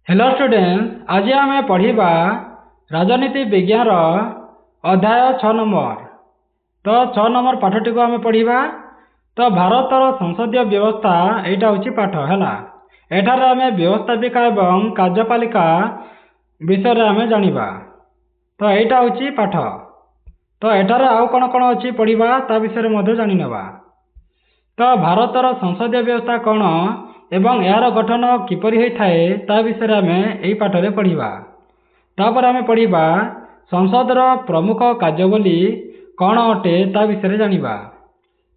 Hello students, आज आम पढ़ा राजनीति विज्ञान अध्याय 6 नंबर। तो 6 नंबर पाठटी को आम पढ़ा। तो भारतर संसदीय व्यवस्था यहाँ हूँ पाठ है। एठार आम व्यवस्थापिका एवं कार्यपालिका विषय आम जाना। तो यहाँ हूँ पाठ। तो एठार आउ कौन कौन अच्छी पढ़ा ता विषय जानिनेबा। तो भारतर संसदीय व्यवस्था कौन एवं यार गठन किपरि होइथाए ता विषय आम यही पाठरे पढ़ा। तापर आम पढ़ा संसदर प्रमुख कार्यावली कौन अटे ता विषय जानिबा।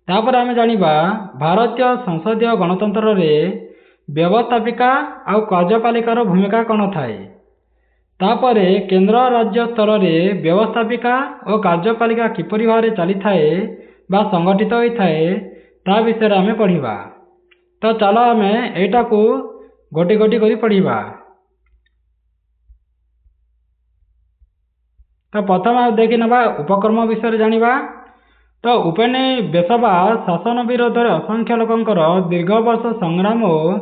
तापर आम जानिबा भारतीय संसदीय गणतंत्र रे व्यवस्थापिका आउ कार्यपालिकार भूमिका कौन थाए। तापर केंद्र राज्य स्तर रे व्यवस्थापिका और कार्यपालिका किपरि भाव चली थाए बा संगठित होइथाए ता विषय आम पढ़ा। तो चलो आम एटा को गोटी गोटी करी पढ़ा। तो प्रथम देखी ना उपक्रम विषय जानिबा। तो उपनिवेश बा शासन विरोध में असंख्य लोकंकर दीर्घ वर्ष संग्राम और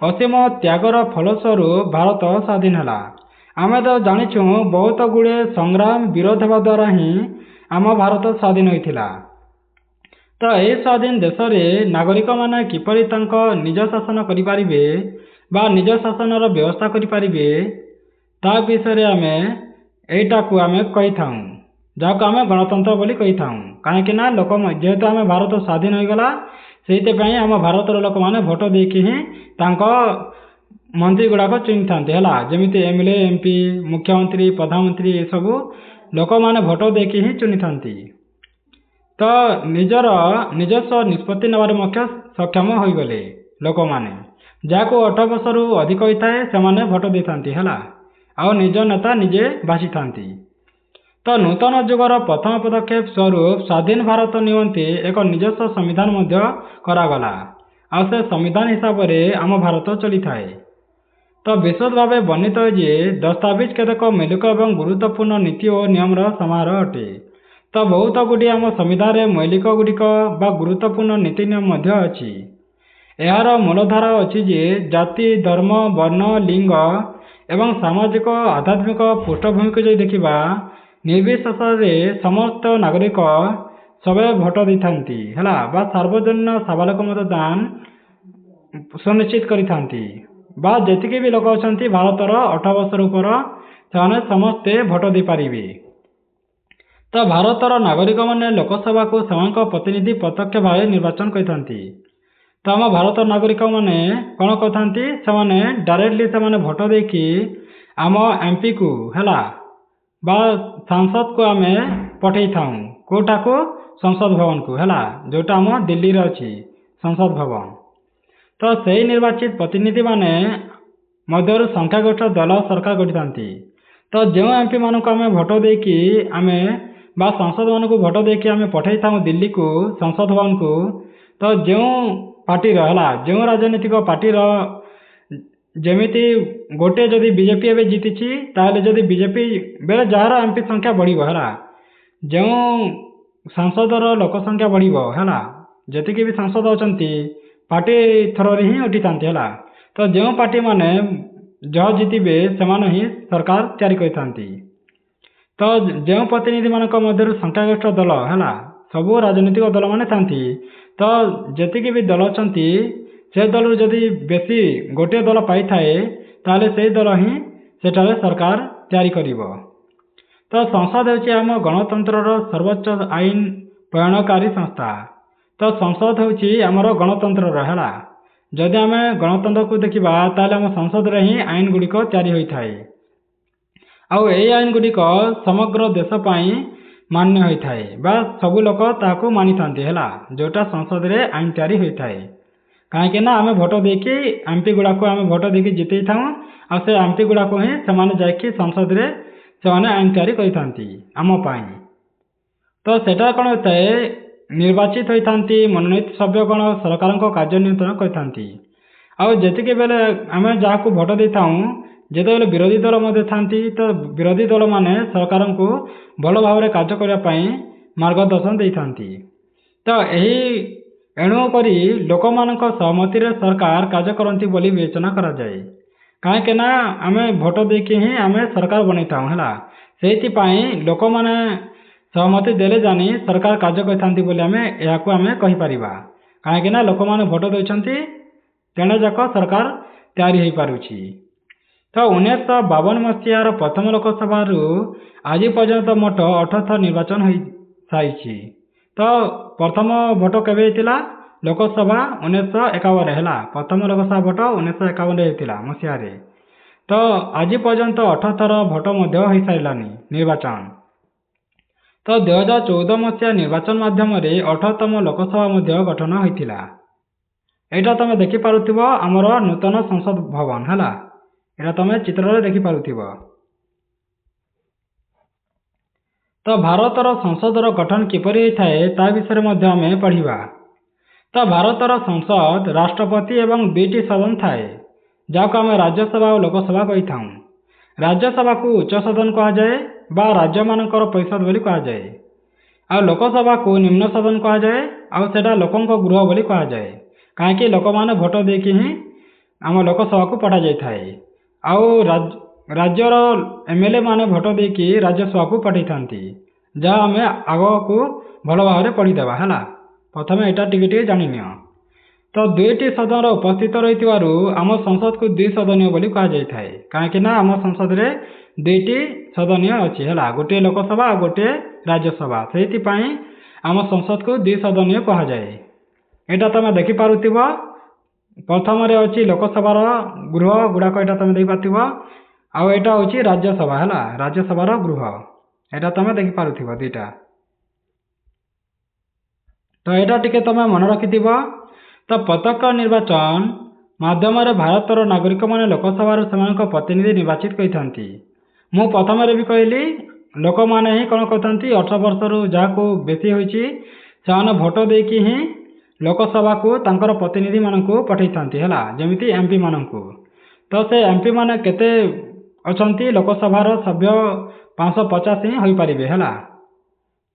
असीम त्यागर फलस्वरूप भारत स्वाधीन है। आम तो जाचु बहुत गुड़े संग्राम विरोध होगा द्वारा ही आम भारत स्वाधीन होता। तो यह स्वाधीन देश में नागरिक माने किपरि तांको निज शासन करिपारिबे बा निज शासन व्यवस्था करिपारिबे ता विषय आम एटा को आम कही था, जहाँ आम गणतंत्र बोली कही था। कहीं लोक जेहेतु आम भारत स्वाधीन हो गला से आम भारतर लोक मैंने भोट देकी ही तांको मंत्री गुड़ाक चुनी था जमीती एमएलए एमपी मुख्यमंत्री प्रधानमंत्री ये सब लोक मैंने भोट देकी ही चुनी था। तो निजर निजस्व निष्पत्ति नबार सक्षम हो गले लोक मैंने जहाँ 18 वर्ष रु अधिक होता है से भोट दे था आउ निज नेता निजे बासी था। तो नूतन जुगर प्रथम पदक्षेप स्वरूप स्वाधीन भारत निमंते एक निजस्व संविधान करागला आ से संविधान हिसाब से आम भारत चली थाए। तो विशद भाव वर्णित है जे दस्तावेज केतक मौलिक और गुरुत्वपूर्ण नीति और नियम समारोह अटे। तो बहुत गुड़ी आम संविधान में मौलिक गुड़िक बा गुरुत्वपूर्ण नीति नियम अच्छी। यार मूलधारा अच्छी जे जाति धर्म वर्ण लिंग एवं सामाजिक आध्यात्मिक पृष्ठभूमि को जो देखा निर्विशेष समस्त नागरिक सब भोट दे था सार्वजनीन साबालक मतदान सुनिश्चित करती जी भी लोक अच्छा भारतर 18 वर्ष ऊपर से समस्ते भोट दे पारे। तो भारतर नागरिक मैंने लोकसभा को से प्रतिनिधि प्रत्यक्ष भाव निर्वाचन करते। तो आम भारत नागरिक मैंने कौन करते से डायरेक्टली से भोट देकी आम एमपी को है बा सांसद को आम पठे था कोटा को संसद भवन को है जोटा आम दिल्ली रे अच्छी संसद भवन। तो सही निर्वाचित प्रतिनिधि माने मध्य संख्यागरिष्ठ दल सरकार गठिता। तो जो एमपी मान को आम भोट देकी आम बा सांसद मान को भोट देकी आम पठे था दिल्ली को संसद भवन को। तो जो पार्टी है जो राजनीतिक पार्टी जमीती गोटे जदि बीजेपी एवं जीति जदि बीजेपी बेले जार एमपी संख्या बढ़ है जो सांसदर लोक संख्या बढ़ है जी भी सांसद अच्छा पार्टी थ्रोरे ही उठी था है। तो जो पार्टी माने जह जीतबे से ही सरकार तैयारी करती। तो जो प्रतिनिधि मान मध्य संख्यागरिष्ठ दल है सबू राजनीतिक दल माने था। तो जी भी दल अच्छा से दल जदि बेसी गोटे दल पाई थाए ताले से दल ही सेठारे सरकार तैयारी करिवो। तो संसद होची आम गणतंत्र सर्वोच्च आईन प्रयणकारी संस्था। तो संसद होची आमर गणतंत्र है जदि आम गणतंत्र को देखा ताले आम संसद रे ही आईन गुड़िक तैयारी होता है आउ यही आईन गुड़िक समग्र देश पाई मान्य होता है बा सबू लोक ताकू मानी था जोटा संसद रे आईन तैयारी होता है। कहीं आम भोट देकी एमपी गुड़ा को आम भोट देकी जिते था से एमपी गुड़ा को ही से संसद रे से आईन तैयारी करती आम पाई। तो सेटा कौन होता है निर्वाचित होती मनोनीत सभ्यगण सरकार कार्य नियंत्रण करती आउ जी बेले आम जहाँ को भोट दे था जो बेले विरोधी दल था तो विरोधी दल माने सरकार को भल भाव में कार्य करने मार्गदर्शन दे था। तो यही एणुक लोक मान सहमति रे सरकार कार्य करती बोली विवेचना करा जाए। କାହିଁକି ନା ଆମେ ଭୋଟ ଦେଇକି ହିଁ ଆମେ ସରକାର ବନେଇଥାଉ ହେଲା। ସେଇଥିପାଇଁ ଲୋକମାନେ ସହମତି ଦେଲେ ଜାଣି ସରକାର କାର୍ଯ୍ୟ କରିଥାନ୍ତି ବୋଲି ଏହାକୁ ଆମେ କହିପାରିବା। କାହିଁକି ନା ଲୋକମାନେ ଭୋଟ ଦେଇଛନ୍ତି ତେଣେ ଯାକ ସରକାର ତିଆରି ହୋଇପାରୁଛି। ତ 1952 ମସିହାର ପ୍ରଥମ ଲୋକସଭାରୁ ଆଜି ପର୍ଯ୍ୟନ୍ତ ମୋଟ 18 ଥର ନିର୍ବାଚନ ହୋଇସାରିଛି। ତ ପ୍ରଥମ ଭୋଟ କେବେ ହେଇଥିଲା? ଲୋକସଭା 1951 ହେଲା। ପ୍ରଥମ ଲୋକସଭା ଭୋଟ 1951 ହେଇଥିଲା ମସିହାରେ। ତ ଆଜି ପର୍ଯ୍ୟନ୍ତ 18 ଥର ଭୋଟ ମଧ୍ୟ ହୋଇସାରିଲାନି ନିର୍ବାଚନ। ତ 2014 ମସିହା ନିର୍ବାଚନ ମାଧ୍ୟମରେ 18ତମ ଲୋକସଭା ମଧ୍ୟ ଗଠନ ହୋଇଥିଲା। ଏଇଟା ତମେ ଦେଖିପାରୁଥିବ ଆମର ନୂତନ ସଂସଦ ଭବନ ହେଲା। ଏଇଟା ତମେ ଚିତ୍ରରେ ଦେଖିପାରୁଥିବ। ତ ଭାରତର ସଂସଦର ଗଠନ କିପରି ହୋଇଥାଏ ତା ବିଷୟରେ ମଧ୍ୟ ଆମେ ପଢ଼ିବା। ତ ଭାରତର ସଂସଦ ରାଷ୍ଟ୍ରପତି ଏବଂ 2ଟି ସଦନ ଥାଏ, ଯାହାକୁ ଆମେ ରାଜ୍ୟସଭା ଓ ଲୋକସଭା କହିଥାଉ। ରାଜ୍ୟସଭାକୁ ଉଚ୍ଚ ସଦନ କୁହାଯାଏ ବା ରାଜ୍ୟମାନଙ୍କର ପରିଷଦ ବୋଲି କୁହାଯାଏ। ଆଉ ଲୋକସଭାକୁ ନିମ୍ନ ସଦନ କୁହାଯାଏ, ଆଉ ସେଇଟା ଲୋକଙ୍କ ଗୃହ ବୋଲି କୁହାଯାଏ। କାହିଁକି ଲୋକମାନେ ଭୋଟ ଦେଇକି ହିଁ ଆମ ଲୋକସଭାକୁ ପଠାଯାଇଥାଏ। ଆଉ ରାଜ୍ୟର MLA ମାନେ ଭୋଟ ଦେଇକି ରାଜ୍ୟସଭାକୁ ପଠାଇଥାନ୍ତି, ଯାହା ଆମେ ଆଗକୁ ଭଲ ଭାବରେ ପଢ଼ିଦେବା ହେଲା। ପ୍ରଥମେ ଏଇଟା ଟିକେ ଟିକେ ଜାଣିନିଅ। ତ 2ଟି ସଦନର ଉପସ୍ଥିତ ରହିଥିବାରୁ ଆମ ସଂସଦକୁ ଦ୍ୱିସଦନୀୟ ବୋଲି କୁହାଯାଇଥାଏ। କାହିଁକି ନା ଆମ ସଂସଦରେ 2ଟି ସଦନୀୟ ଅଛି ହେଲା, ଗୋଟିଏ ଲୋକସଭା ଆଉ ଗୋଟିଏ ରାଜ୍ୟସଭା। ସେଇଥିପାଇଁ ଆମ ସଂସଦକୁ ଦ୍ୱିସଦନୀୟ କୁହାଯାଏ। ଏଇଟା ତମେ ଦେଖିପାରୁଥିବ। ପ୍ରଥମରେ ଅଛି ଲୋକସଭାର ଗୃହ ଗୁଡ଼ାକ, ଏଇଟା ତମେ ଦେଖିପାରୁଥିବ। ଆଉ ଏଇଟା ହେଉଛି ରାଜ୍ୟସଭା ହେଲା, ରାଜ୍ୟସଭାର ଗୃହ। ଏଇଟା ତମେ ଦେଖିପାରୁଥିବ ଦୁଇଟା। ତ ଏଇଟା ଟିକେ ତମେ ମନେ ରଖିଥିବ। ତ ପ୍ରତ୍ୟକ୍ଷ ନିର୍ବାଚନ ମାଧ୍ୟମରେ ଭାରତର ନାଗରିକମାନେ ଲୋକସଭାରୁ ସେମାନଙ୍କ ପ୍ରତିନିଧି ନିର୍ବାଚିତ କରିଥାନ୍ତି। ମୁଁ ପ୍ରଥମରେ ବି କହିଲି, ଲୋକମାନେ ହିଁ କ'ଣ କରିଥାନ୍ତି, 18 ବର୍ଷରୁ ଯାହାକୁ ବେଶୀ ହୋଇଛି ସେମାନେ ଭୋଟ ଦେଇକି ହିଁ ଲୋକସଭାକୁ ତାଙ୍କର ପ୍ରତିନିଧିମାନଙ୍କୁ ପଠାଇଥାନ୍ତି ହେଲା, ଯେମିତି MP ମାନଙ୍କୁ। ତ ସେ MP ମାନେ କେତେ ଅଛନ୍ତି? ଲୋକସଭାର ସଭ୍ୟ 550 ହିଁ ହୋଇପାରିବେ ହେଲା।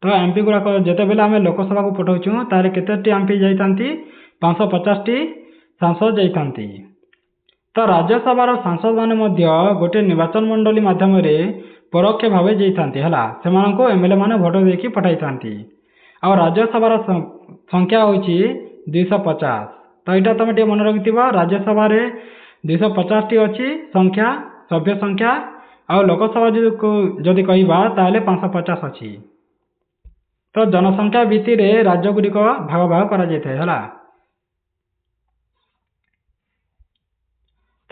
ତ MP ଗୁଡ଼ାକ ଯେତେବେଳେ ଆମେ ଲୋକସଭାକୁ ପଠାଉଛୁ ତାହେଲେ କେତେଟି MP ଯାଇଥାନ୍ତି? 550ଟି ସାଂସଦ ଯାଇଥାନ୍ତି। ତ ରାଜ୍ୟସଭାର ସାଂସଦମାନେ ମଧ୍ୟ ଗୋଟିଏ ନିର୍ବାଚନ ମଣ୍ଡଳୀ ମାଧ୍ୟମରେ ପରୋକ୍ଷ ଭାବେ ଯାଇଥାନ୍ତି ହେଲା। ସେମାନଙ୍କୁ MLA ମାନେ ଭୋଟ ଦେଇକି ପଠାଇଥାନ୍ତି। ଆଉ ରାଜ୍ୟସଭାର ସଂଖ୍ୟା ହେଉଛି 250। ତ ଏଇଟା ତମେ ଟିକେ ମନେ ରଖିଥିବ। ରାଜ୍ୟସଭାରେ 250ଟି ଅଛି ସଂଖ୍ୟା, ସଭ୍ୟ ସଂଖ୍ୟା। ଆଉ ଲୋକସଭା ଯଦି କହିବା ତାହେଲେ 550 ଅଛି। ତ ଜନସଂଖ୍ୟା ଭିତ୍ତିରେ ରାଜ୍ୟଗୁଡ଼ିକ ଭାଗ ଭାଗ କରାଯାଇଥାଏ ହେଲା।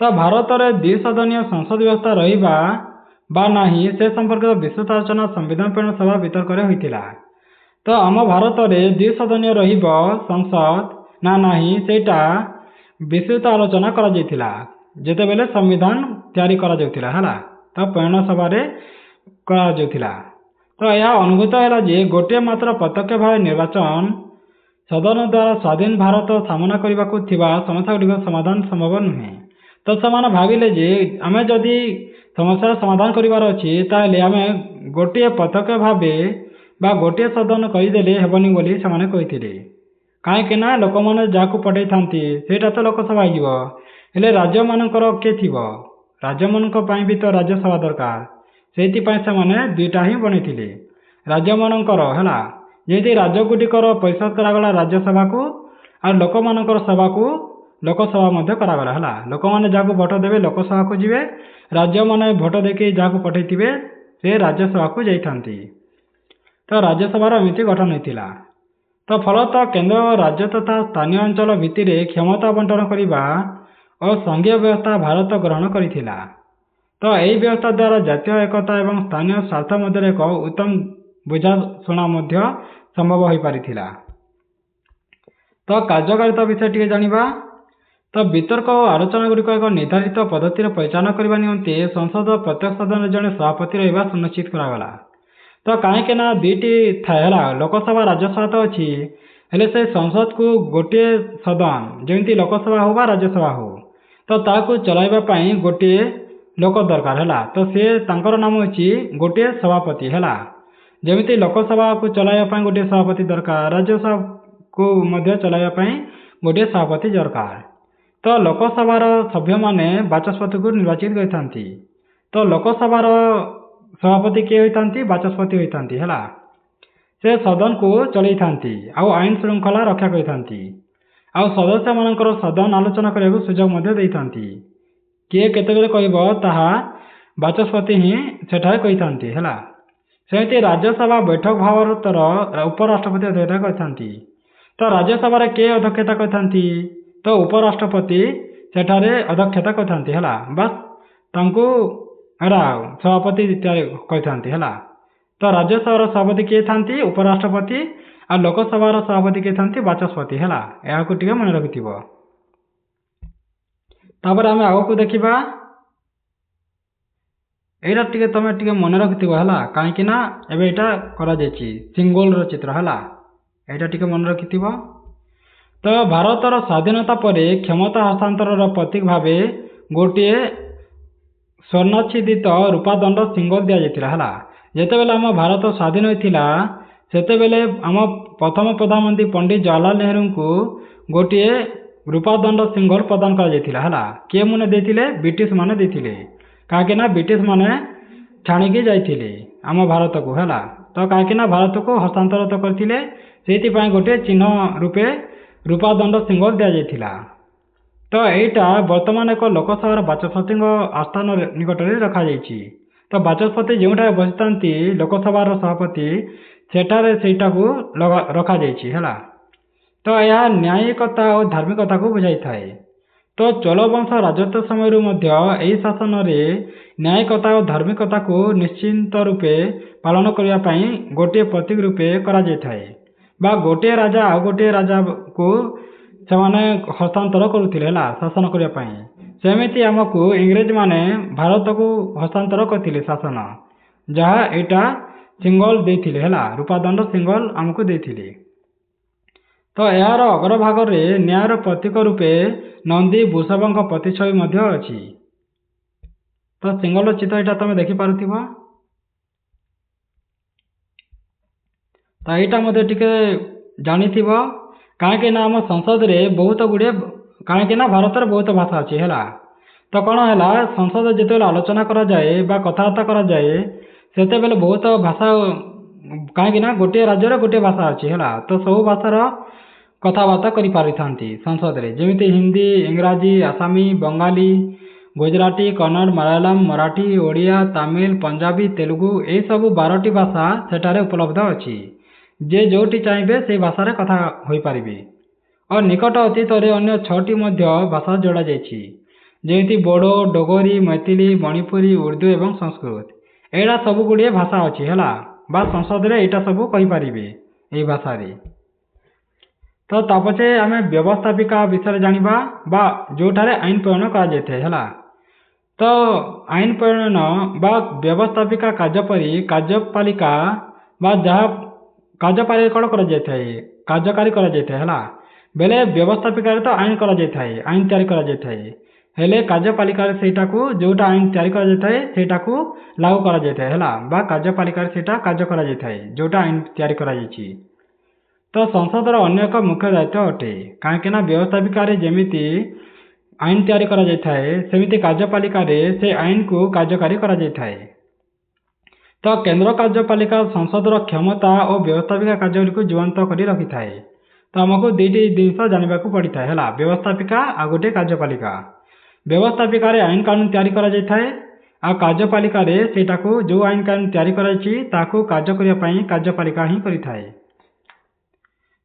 ତ ଭାରତରେ ଦ୍ୱିସଦନୀୟ ସଂସଦ ବ୍ୟବସ୍ଥା ରହିବା ବା ନାହିଁ ସେ ସମ୍ପର୍କିତ ବିସ୍ତୃତ ଆଲୋଚନା ସମ୍ବିଧାନ ପ୍ରଣୟନ ସଭା ବିତର୍କରେ ହୋଇଥିଲା। ତ ଆମ ଭାରତରେ ଦ୍ୱିସଦନୀୟ ରହିବ ସଂସଦ ନା ନାହିଁ ସେଇଟା ବିସ୍ତୃତ ଆଲୋଚନା କରାଯାଇଥିଲା ଯେତେବେଳେ ସମ୍ବିଧାନ ତିଆରି କରାଯାଉଥିଲା ହେଲା। ତ ପ୍ରଣୟନ ସଭାରେ କରାଯାଉଥିଲା। ତ ଏହା ଅନୁଭୂତ ହେଲା ଯେ ଗୋଟିଏ ମାତ୍ର ପ୍ରତ୍ୟକ୍ଷ ଭାବେ ନିର୍ବାଚନ ସଦନ ଦ୍ୱାରା ସ୍ୱାଧୀନ ଭାରତ ସାମନା କରିବାକୁ ଥିବା ସମସ୍ୟାଗୁଡ଼ିକ ସମାଧାନ ସମ୍ଭବ ନୁହେଁ। ତ ସେମାନେ ଭାବିଲେ ଯେ ଆମେ ଯଦି ସମସ୍ୟାର ସମାଧାନ କରିବାର ଅଛି ତାହେଲେ ଆମେ ଗୋଟିଏ ପ୍ରତ୍ୟକ୍ଷ ଭାବେ ବା ଗୋଟିଏ ସଦନ କରିଦେଲେ ହେବନି ବୋଲି ସେମାନେ କହିଥିଲେ। କାହିଁକି ନା ଲୋକମାନେ ଯାହାକୁ ପଠାଇଥାନ୍ତି ସେଇଟା ତ ଲୋକସଭା ହେଇଯିବ, ହେଲେ ରାଜ୍ୟମାନଙ୍କର କିଏ ଥିବ? ରାଜ୍ୟମାନଙ୍କ ପାଇଁ ବି ତ ରାଜ୍ୟସଭା ଦରକାର। ସେଇଥିପାଇଁ ସେମାନେ ଦୁଇଟା ହିଁ ବନେଇଥିଲେ ରାଜ୍ୟମାନଙ୍କର ହେଲା। ଯେମିତି ରାଜ୍ୟଗୁଡ଼ିକର ପରିଷଦ କରାଗଲା ରାଜ୍ୟସଭାକୁ, ଆଉ ଲୋକମାନଙ୍କର ସଭାକୁ ଲୋକସଭା ମଧ୍ୟ କରାଗଲା ହେଲା। ଲୋକମାନେ ଯାହାକୁ ଭୋଟ ଦେବେ ଲୋକସଭାକୁ ଯିବେ, ରାଜ୍ୟମାନେ ଭୋଟ ଦେଇକି ଯାହାକୁ ପଠାଇଥିବେ ସେ ରାଜ୍ୟସଭାକୁ ଯାଇଥାନ୍ତି। ତ ରାଜ୍ୟସଭାର ଏମିତି ଗଠନ ହୋଇଥିଲା। ତ ଫଳତଃ କେନ୍ଦ୍ର ଓ ରାଜ୍ୟ ତଥା ସ୍ଥାନୀୟ ଅଞ୍ଚଳ ଭିତ୍ତିରେ କ୍ଷମତା ବଣ୍ଟନ କରିବା ଓ ସଂଘୀୟ ବ୍ୟବସ୍ଥା ଭାରତ ଗ୍ରହଣ କରିଥିଲା। ତ ଏହି ବ୍ୟବସ୍ଥା ଦ୍ୱାରା ଜାତୀୟ ଏକତା ଏବଂ ସ୍ଥାନୀୟ ସ୍ୱାର୍ଥ ମଧ୍ୟରେ ଏକ ଉତ୍ତମ ବୁଝାଶୁଣା ମଧ୍ୟ ସମ୍ଭବ ହୋଇପାରିଥିଲା। ତ କାର୍ଯ୍ୟକାରିତା ବିଷୟରେ ଟିକେ ଜାଣିବା। ତ ବିତର୍କ ଓ ଆଲୋଚନାଗୁଡ଼ିକ ଏକ ନିର୍ଦ୍ଧାରିତ ପଦ୍ଧତିରେ ପରିଚାଳନା କରିବା ନିମନ୍ତେ ସଂସଦ ପ୍ରତ୍ୟେକ ସଦନରେ ଜଣେ ସଭାପତି ରହିବା ସୁନିଶ୍ଚିତ କରାଗଲା। ତ କାହିଁକି ନା ଦୁଇଟି ଥାଏ ହେଲା, ଲୋକସଭା ରାଜ୍ୟସଭା ତ ଅଛି, ହେଲେ ସେ ସଂସଦକୁ ଗୋଟିଏ ସଦନ ଯେମିତି ଲୋକସଭା ହେଉ ବା ରାଜ୍ୟସଭା ହେଉ, ତ ତାହାକୁ ଚଳାଇବା ପାଇଁ ଗୋଟିଏ ଲୋକ ଦରକାର ହେଲା। ତ ସେ ତାଙ୍କର ନାମ ହେଉଛି ଗୋଟିଏ ସଭାପତି ହେଲା। ଯେମିତି ଲୋକସଭାକୁ ଚଳାଇବା ପାଇଁ ଗୋଟିଏ ସଭାପତି ଦରକାର, ରାଜ୍ୟସଭାକୁ ମଧ୍ୟ ଚଳାଇବା ପାଇଁ ଗୋଟିଏ ସଭାପତି ଦରକାର। ତ ଲୋକସଭାର ସଭ୍ୟମାନେ ବାଚସ୍ପତିକୁ ନିର୍ବାଚିତ କରିଥାନ୍ତି। ତ ଲୋକସଭାର ସଭାପତି କିଏ ହୋଇଥାନ୍ତି? ବାଚସ୍ପତି ହୋଇଥାନ୍ତି ହେଲା। ସେ ସଦନକୁ ଚଲେଇଥାନ୍ତି ଆଉ ଆଇନ ଶୃଙ୍ଖଳା ରକ୍ଷା କରିଥାନ୍ତି ଆଉ ସଦସ୍ୟମାନଙ୍କର ସଦନ ଆଲୋଚନା କରିବାକୁ ସୁଯୋଗ ମଧ୍ୟ ଦେଇଥାନ୍ତି। କିଏ କେତେବେଳେ କହିବ ତାହା ବାଚସ୍ପତି ହିଁ ସେଠାରେ କହିଥାନ୍ତି ହେଲା। ସେମିତି ରାଜ୍ୟସଭା ବୈଠକ ଭାରତର ଉପରାଷ୍ଟ୍ରପତି ଅଧ୍ୟକ୍ଷତା କରିଥାନ୍ତି। ତ ରାଜ୍ୟସଭାରେ କିଏ ଅଧ୍ୟକ୍ଷତା କରିଥାନ୍ତି? ତ ଉପରାଷ୍ଟ୍ରପତି ସେଠାରେ ଅଧ୍ୟକ୍ଷତା କରିଥାନ୍ତି ହେଲା। ବାସ୍ ତାଙ୍କୁ ହେଲା ସଭାପତି ତିଆରି କରିଥାନ୍ତି ହେଲା। ତ ରାଜ୍ୟସଭାର ସଭାପତି କିଏ ଥାନ୍ତି? ଉପରାଷ୍ଟ୍ରପତି। ଆଉ ଲୋକସଭାର ସଭାପତି କିଏ ଥାନ୍ତି? ବାଚସ୍ପତି ହେଲା। ଏହାକୁ ଟିକେ ମନେ ରଖିଥିବ। ତାପରେ ଆମେ ଆଗକୁ ଦେଖିବା। ଏଇଟା ଟିକେ ତମେ ଟିକେ ମନେ ରଖିଥିବ ହେଲା, କାହିଁକି ନା ଏବେ ଏଇଟା କରାଯାଇଛି ସିଙ୍ଗଲର ଚିତ୍ର ହେଲା। ଏଇଟା ଟିକେ ମନେ ରଖିଥିବ। ତ ଭାରତର ସ୍ୱାଧୀନତା ପରେ କ୍ଷମତା ହସ୍ତାନ୍ତରର ପ୍ରତୀକ ଭାବେ ଗୋଟିଏ ସ୍ୱର୍ଣ୍ଣଚ୍ଛିଦିତ ରୂପାଦଣ୍ଡ ସିଙ୍ଗଲ ଦିଆଯାଇଥିଲା ହେଲା। ଯେତେବେଳେ ଆମ ଭାରତ ସ୍ୱାଧୀନ ହୋଇଥିଲା ସେତେବେଳେ ଆମ ପ୍ରଥମ ପ୍ରଧାନମନ୍ତ୍ରୀ ପଣ୍ଡିତ ଜବାହରଲାଲ ନେହେରୁଙ୍କୁ ଗୋଟିଏ ରୂପାଦଣ୍ଡ ସିଙ୍ଗଲ ପ୍ରଦାନ କରାଯାଇଥିଲା ହେଲା। କିଏ ମାନେ ଦେଇଥିଲେ? ବ୍ରିଟିଶ ମାନେ ଦେଇଥିଲେ। କାହିଁକି ନା ବ୍ରିଟିଶ ମାନେ ଛାଣିକି ଯାଇଥିଲେ ଆମ ଭାରତକୁ ହେଲା। ତ କାହିଁକି ନା ଭାରତକୁ ହସ୍ତାନ୍ତରିତ କରିଥିଲେ, ସେଇଥିପାଇଁ ଗୋଟିଏ ଚିହ୍ନ ରୂପେ ରୂପାଦଣ୍ଡ ସିଙ୍ଗଲ ଦିଆଯାଇଥିଲା। ତ ଏଇଟା ବର୍ତ୍ତମାନ ଏକ ଲୋକସଭାର ବାଚସ୍ପତିଙ୍କ ଆସ୍ଥାନ ନିକଟରେ ରଖାଯାଇଛି। ତ ବାଚସ୍ପତି ଯେଉଁଠାରେ ବସିଥାନ୍ତି ଲୋକସଭାର ସଭାପତି, ସେଠାରେ ସେଇଟାକୁ ରଖାଯାଇଛି ହେଲା। ତ ଏହା ନ୍ୟାୟିକତା ଓ ଧାର୍ମିକତାକୁ ବୁଝାଇଥାଏ। ତ ଚୋଳ ବଂଶ ରାଜତ୍ୱ ସମୟରୁ ମଧ୍ୟ ଏହି ଶାସନରେ ନ୍ୟାୟିକତା ଓ ଧାର୍ମିକତାକୁ ନିଶ୍ଚିନ୍ତ ରୂପେ ପାଳନ କରିବା ପାଇଁ ଗୋଟିଏ ପ୍ରତୀକ ରୂପେ କରାଯାଇଥାଏ। ବା ଗୋଟିଏ ରାଜା ଆଉ ଗୋଟିଏ ରାଜାକୁ ସେମାନେ ହସ୍ତାନ୍ତର କରୁଥିଲେ ହେଲା ଶାସନ କରିବା ପାଇଁ। ସେମିତି ଆମକୁ ଇଂରେଜମାନେ ଭାରତକୁ ହସ୍ତାନ୍ତର କରିଥିଲେ ଶାସନ, ଯାହା ଏଇଟା ସିଙ୍ଗଲ ଦେଇଥିଲେ ହେଲା। ରୂପାଦଣ୍ଡ ସିଙ୍ଗଲ ଆମକୁ ଦେଇଥିଲେ। ତ ଏହାର ଅଗ୍ରଭାଗରେ ନ୍ୟାୟର ପ୍ରତୀକ ରୂପେ ନନ୍ଦୀ ବୃଷଭଙ୍କ ପ୍ରତିଛବି ମଧ୍ୟ ଅଛି। ତ ସିଙ୍ଗଲର ଚିତ୍ର ଏଇଟା ତମେ ଦେଖିପାରୁଥିବ। ତ ଏଇଟା ମଧ୍ୟ ଟିକେ ଜାଣିଥିବ, କାହିଁକି ନା ଆମ ସଂସଦରେ ବହୁତ ଗୁଡ଼ିଏ, କାହିଁକି ନା ଭାରତରେ ବହୁତ ଭାଷା ଅଛି ହେଲା। ତ କ'ଣ ହେଲା, ସଂସଦ ଯେତେବେଳେ ଆଲୋଚନା କରାଯାଏ ବା କଥାବାର୍ତ୍ତା କରାଯାଏ ସେତେବେଳେ ବହୁତ ଭାଷା, କାହିଁକି ନା ଗୋଟିଏ ରାଜ୍ୟରେ ଗୋଟିଏ ଭାଷା ଅଛି ହେଲା। ତ ସବୁ ଭାଷାର କଥାବାର୍ତ୍ତା କରିପାରିଥାନ୍ତି ସଂସଦରେ, ଯେମିତି ହିନ୍ଦୀ, ଇଂରାଜୀ, ଆସାମୀ, ବଙ୍ଗାଳୀ, ଗୁଜରାଟୀ, କନ୍ନଡ଼, ମାଲାୟାଲମ, ମରାଠୀ, ଓଡ଼ିଆ, ତାମିଲ, ପଞ୍ଜାବୀ, ତେଲୁଗୁ, ଏହିସବୁ 12ଟି ଭାଷା ସେଠାରେ ଉପଲବ୍ଧ ଅଛି। ଯେ ଯେଉଁଠି ଚାହିଁବେ ସେଇ ଭାଷାରେ କଥା ହୋଇପାରିବେ। ଓ ନିକଟ ଅତୀତରେ ଅନ୍ୟ 6ଟି ମଧ୍ୟ ଭାଷା ଯୋଡ଼ାଯାଇଛି, ଯେମିତି ବୋଡ଼ୋ, ଡୋଗରୀ, ମୈଥିଲି, ମଣିପୁରୀ, ଉର୍ଦ୍ଦୁ ଏବଂ ସଂସ୍କୃତ। ଏଇଟା ସବୁ ଗୁଡ଼ିଏ ଭାଷା ଅଛି ହେଲା। ବା ସଂସଦରେ ଏଇଟା ସବୁ କହିପାରିବେ ଏଇ ଭାଷାରେ। ତ ତାପଛେ ଆମେ ବ୍ୟବସ୍ଥାପିକା ବିଷୟରେ ଜାଣିବା, ବା ଯେଉଁଠାରେ ଆଇନ ପ୍ରଣୟନ କରାଯାଇଥାଏ ହେଲା। ତ ଆଇନ ପ୍ରଣୟନ ବା ବ୍ୟବସ୍ଥାପିକା କାର୍ଯ୍ୟ ପରି କାର୍ଯ୍ୟପାଳିକା ବା ଯାହା କାର୍ଯ୍ୟପାଳିକରଣ କରାଯାଇଥାଏ, କାର୍ଯ୍ୟକାରୀ କରାଯାଇଥାଏ ହେଲା। ବେଲେ ବ୍ୟବସ୍ଥାପିକାରେ ତ ଆଇନ କରାଯାଇଥାଏ, ଆଇନ ତିଆରି କରାଯାଇଥାଏ। ହେଲେ କାର୍ଯ୍ୟପାଳିକାରେ ସେଇଟାକୁ ଯେଉଁଟା ଆଇନ ତିଆରି କରାଯାଇଥାଏ ସେଇଟାକୁ ଲାଗୁ କରାଯାଇଥାଏ ହେଲା। ବା କାର୍ଯ୍ୟପାଳିକାରେ ସେଇଟା କାର୍ଯ୍ୟ କରାଯାଇଥାଏ ଯେଉଁଟା ଆଇନ ତିଆରି କରାଯାଇଛି। ତ ସଂସଦର ଅନ୍ୟ ଏକ ମୁଖ୍ୟ ଦାୟିତ୍ୱ ଅଟେ, କାହିଁକି ନା ବ୍ୟବସ୍ଥାପିକାରେ ଯେମିତି ଆଇନ ତିଆରି କରାଯାଇଥାଏ ସେମିତି କାର୍ଯ୍ୟପାଳିକାରେ ସେ ଆଇନକୁ କାର୍ଯ୍ୟକାରୀ କରାଯାଇଥାଏ। ତ କେନ୍ଦ୍ର କାର୍ଯ୍ୟପାଳିକା ସଂସଦର କ୍ଷମତା ଓ ବ୍ୟବସ୍ଥାପିକା କାର୍ଯ୍ୟଗୁଡ଼ିକୁ ଜୀବନ୍ତ କରି ରଖିଥାଏ। ତ ଆମକୁ ଦୁଇଟି ଜିନିଷ ଜାଣିବାକୁ ପଡ଼ିଥାଏ ହେଲା, ବ୍ୟବସ୍ଥାପିକା ଆଉ ଗୋଟିଏ କାର୍ଯ୍ୟପାଳିକା। ବ୍ୟବସ୍ଥାପିକାରେ ଆଇନ କାନୁନ ତିଆରି କରାଯାଇଥାଏ ଆଉ କାର୍ଯ୍ୟପାଳିକାରେ ସେଇଟାକୁ ଯେଉଁ ଆଇନ କାନୁନ ତିଆରି କରାଯାଇଛି ତାକୁ କାର୍ଯ୍ୟ କରିବା ପାଇଁ କାର୍ଯ୍ୟପାଳିକା ହିଁ କରିଥାଏ।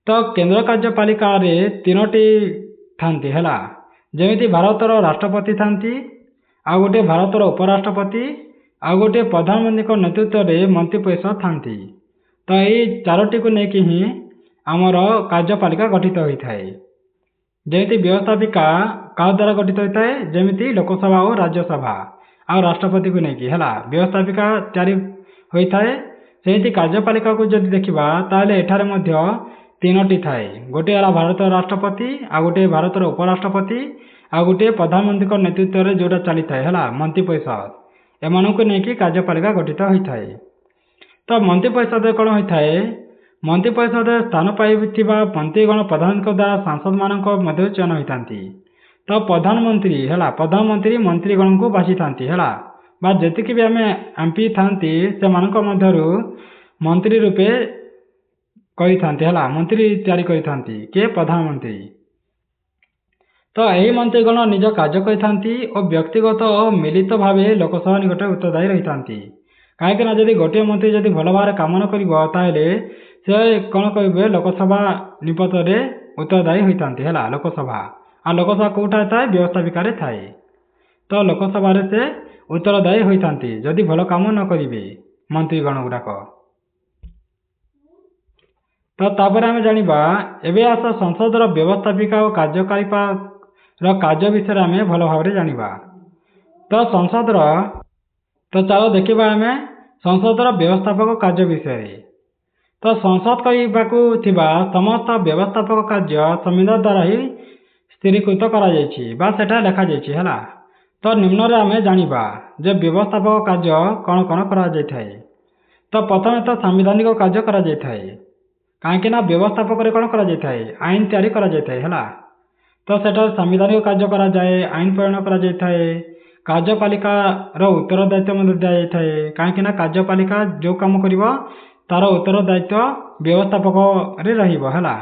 ତ କେନ୍ଦ୍ର କାର୍ଯ୍ୟପାଳିକାରେ 3ଟି ଥାନ୍ତି ହେଲା, ଯେମିତି ଭାରତର ରାଷ୍ଟ୍ରପତି ଥାନ୍ତି, ଆଉ ଗୋଟିଏ ଭାରତର ଉପରାଷ୍ଟ୍ରପତି, ଆଉ ଗୋଟିଏ ପ୍ରଧାନମନ୍ତ୍ରୀଙ୍କ ନେତୃତ୍ୱରେ ମନ୍ତ୍ରୀ ପରିଷଦ ଥାନ୍ତି। ତ ଏଇ 4ଟିକୁ ନେଇକି ହିଁ ଆମର କାର୍ଯ୍ୟପାଳିକା ଗଠିତ ହୋଇଥାଏ। ଯେମିତି ବ୍ୟବସ୍ଥାପିକା କାହା ଦ୍ୱାରା ଗଠିତ ହୋଇଥାଏ, ଯେମିତି ଲୋକସଭା ଓ ରାଜ୍ୟସଭା ଆଉ ରାଷ୍ଟ୍ରପତିକୁ ନେଇକି ହେଲା ବ୍ୟବସ୍ଥାପିକା ତିଆରି ହୋଇଥାଏ। ସେମିତି କାର୍ଯ୍ୟପାଳିକାକୁ ଯଦି ଦେଖିବା ତାହେଲେ ଏଠାରେ ମଧ୍ୟ 3ଟି ଥାଏ। ଗୋଟିଏ ହେଲା ଭାରତର ରାଷ୍ଟ୍ରପତି, ଆଉ ଗୋଟିଏ ଭାରତର ଉପରାଷ୍ଟ୍ରପତି, ଆଉ ଗୋଟିଏ ପ୍ରଧାନମନ୍ତ୍ରୀଙ୍କ ନେତୃତ୍ୱରେ ଯେଉଁଟା ଚାଲିଥାଏ ହେଲା ମନ୍ତ୍ରୀ ପରିଷଦ। ଏମାନଙ୍କୁ ନେଇକି କାର୍ଯ୍ୟପାଳିକା ଗଠିତ ହୋଇଥାଏ। ତ ମନ୍ତ୍ରୀ ପରିଷଦରେ କ'ଣ ହୋଇଥାଏ, ମନ୍ତ୍ରୀ ପରିଷଦରେ ସ୍ଥାନ ପାଇଥିବା ମନ୍ତ୍ରୀଗଣ ପ୍ରଧାନଙ୍କ ଦ୍ୱାରା ସାଂସଦମାନଙ୍କ ମଧ୍ୟରୁ ଚୟନ ହୋଇଥାନ୍ତି। ତ तो प्रधानमंत्री है प्रधानमंत्री मंत्रीगण को बाछी था बा जी भी आम एमपी था से मंत्री रूपे मंत्री तैयारी करते किए प्रधानमंत्री। तो यही मंत्रीगण निज कार्य करते और व्यक्तिगत और मिलित भाव लोकसभा निकट उत्तरदायी रही था कहीं जदि गोटे मंत्री जब भल भाव कम न कर से कौन करेंगे लोकसभा निपत में उत्तरदायी होता है लोकसभा आ लोकसभा कौटा थाए व्यवस्थापिका थाए तो लोकसभा से उत्तरदायी होता जदि भल कम न करेंगे मंत्रीगण गुड़ाक। तो तापर आम जाना एवं आस संसदर व्यवस्थापिका और कार्यकारी कार्य विषय आम भल भाव जाना। तो संसदर तो चलो देखा आम संसदर व्यवस्थापक कार्य विषय। तो संसद कहवा समस्त व्यवस्थापक कार्य संविधान द्वारा ही स्थिरीकृत करा लिखा है। तो निम्न आम जाना जे व्यवस्थापक कार्य कौन कौन करा तो प्रथम तो सांविधानिक कार्य करा कहीं व्यवस्थापक कौन करा आईन तैयारी करा तो सेटा सांविधानिक कार्य कराए आईन प्रणयन कराए कार्यपालिका उत्तरदायित्व दिजाए कहीं कार्यपालिका जो कम कर तार उत्तरदायित्व व्यवस्थापक रहा।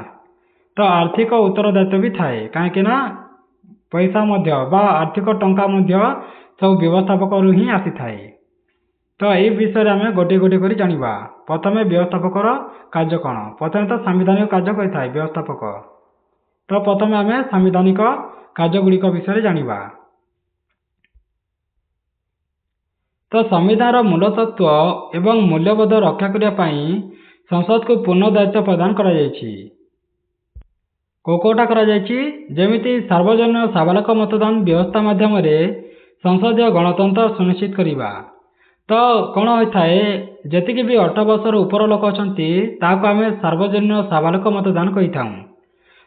तो आर्थिक उत्तरदायित्व भी थाए कहीं पैसा आर्थिक टंका सब व्यवस्थापक ही आसी थाए। तो यही विषय आम गोटे गोटे कर जाना। प्रथम व्यवस्थापक कार्य कौन प्रथम तो सांविधानिक कार्य करें व्यवस्थापक। तो प्रथम आम सांविधानिक कार्यगुड़िक विषय जाना। तो संविधान मूल तत्व एवं मूल्यबोध रक्षा करने संसद को पूर्ण दायित्व प्रदान कोटा जमीती सार्वजनिक साबालक मतदान व्यवस्था माध्यम संसदीय गणतंत्र सुनिश्चित करवा। तो कौन होता है जी भी 18 वर्ष उपर लोक अच्छा आम सार्वजनिक साबालक मतदान कही।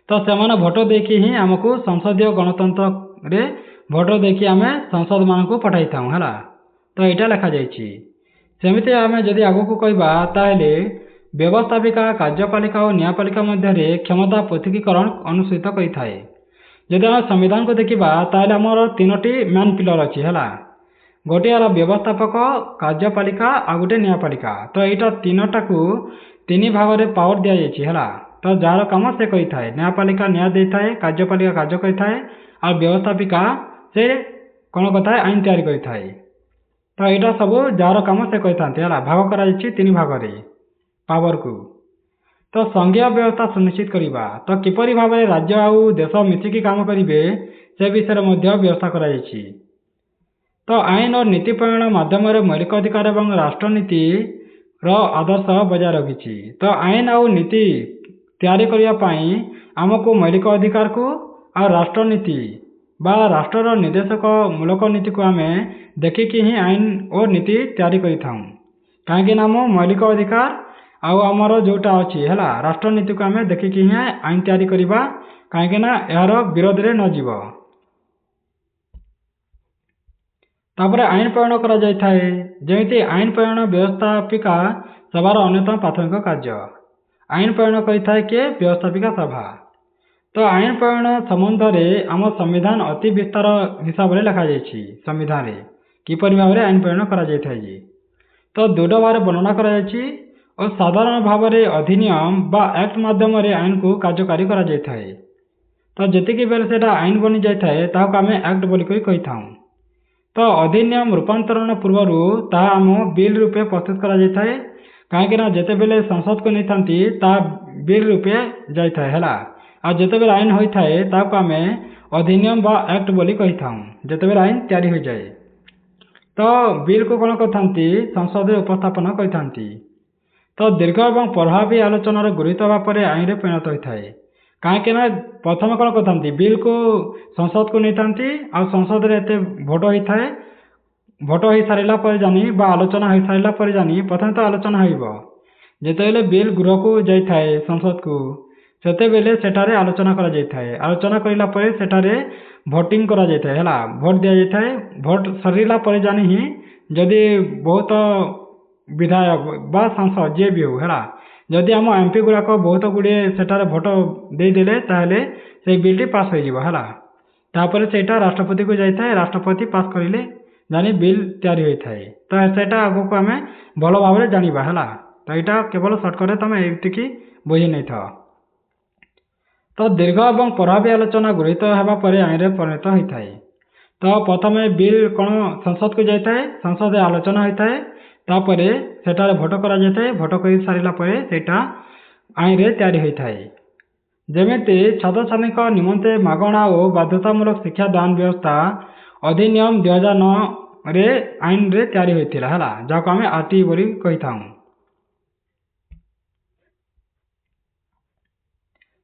तो से भोट देकी ही आमको संसदीय गणतंत्र रे भोट देकी आम संसद मान को पठाई है। तो यहाँ लिखा सेमती आम जदि आग को कहवा व्यवस्थापिका कार्यपालिका और न्यायपालिका मध्य क्षमता पृथकीकरण अनुसूचित करें। जदि आम संविधान को देखा आमर 3टी मेन पिलर अच्छी है गोटे है व्यवस्थापक कार्यपालिका आ गोटे न्यायपालिका। तो यहाँ 3टा को 3 भाग में पावर दि जाए तो जार कम से करें न्यायपालिका न्याय दे था कार्यपालिका कार्य करें और व्यवस्थापिका से कौन करता आईन तैयारी करें। तो यहाँ सब जार कम से करें भाग कर 3 भाग में पावर को। तो संघीय व्यवस्था सुनिश्चित करवा तो किपरि भाव में राज्य आउ देश मिसिकी काम करेंगे से विषय व्यवस्था कर। तो आईन और नीति प्रणयन माध्यम मौलिक अधिकार और राष्ट्रनीति आदर्श बजाय रखी। तो आईन आउ नीति तैयारी करने आमको मौलिक अधिकार को और राष्ट्रनीति बा राष्ट्र निर्देशक मूलक नीति को आम देखिकी ही आईन और नीति तैयारी करें कहीं आम मौलिक अधिकार आमर जोटा अच्छी है राष्ट्रनीति को आम देखिकी ही आईन तैयारी करवा कहीं यार विरोध में न जीव। तापर आईन प्रणयन करमती आईन प्रणयन व्यवस्थापिका सभार अन्यतम प्राथमिक कार्य आईन प्रणयन करें किए व्यवस्थापिका सभा। तो आईन प्रणयन संबंध में आम संविधान अति विस्तार हिसाब से लिखा संविधान किपरि भाव में आईन प्रणयन कर। तो दृढ़ भाव वर्णना कर और साधारण भाव में अधिनियम बा एक्ट माध्यम आईन को कार्यकारी कर। तो जी बेले से आईन बनी जाए आम एक्ट बोलिक कही था। तो अधिनियम रूपांतरण पूर्व आम बिल रूपे प्रस्तुत कर कहीं जिते बेले संसद को नहीं था बिल रूपे जाए है आ जिते बेले आईन होता है आम अधिनियम बा एक्ट बोली कही था जिते बेले आईन तैयारी हो जाए। तो बिल को कौन करते संसद में उपस्थापन करते। तो दीर्घ और प्रभावी आलोचनार गुरुत्व भाव में आईन परिणत होता है कहीं प्रथम कौन करते बिल को संसद को नहीं था संसद में एत भोट होता है भोट हो सारा पर जानी आलोचना हो सारा पर जानी प्रथम तो आलोचना होते बिल गृह को जाए संसद को सेते बेले सेठारे आलोचना करा जाए आलोचना करला परे सेठारे भोटिंग करा जाए है भोट दि जाए भोट सरला पर जानी ही जदि बहुत विधायक बा सांसद जी भी हो है जदि आम एमपी गुड़ाक बहुत गुड़े सेठारे भोट देदेले ताहले से बिलटी पास हो है तापर सेटा राष्ट्रपति को जाइए, राष्ट्रपति पास करें जानी बिल तैयारी होता है। तो सेटा आगो को आम भल भाव जाना है। तो यहाँ केवल सर्टकट तुम ये बुझी नहीं था। तो दीर्घ और प्रभावी आलोचना गृहीत होगापर आईन में परिणत होता है। तो प्रथम बिल कौन संसद को जाता है, संसद आलोचना होता है, तापर सेटारे भोट कर भोट कर सारापर सेटा आईन में तैयारी होता है। जमीती छात्र छात्री निमंते मागणा और बाध्यतामूलक शिक्षा दान व्यवस्था अधिनियम 2009 रे आईन रे तैयारी होता है, जहाँ आम आरटी बोली कही था।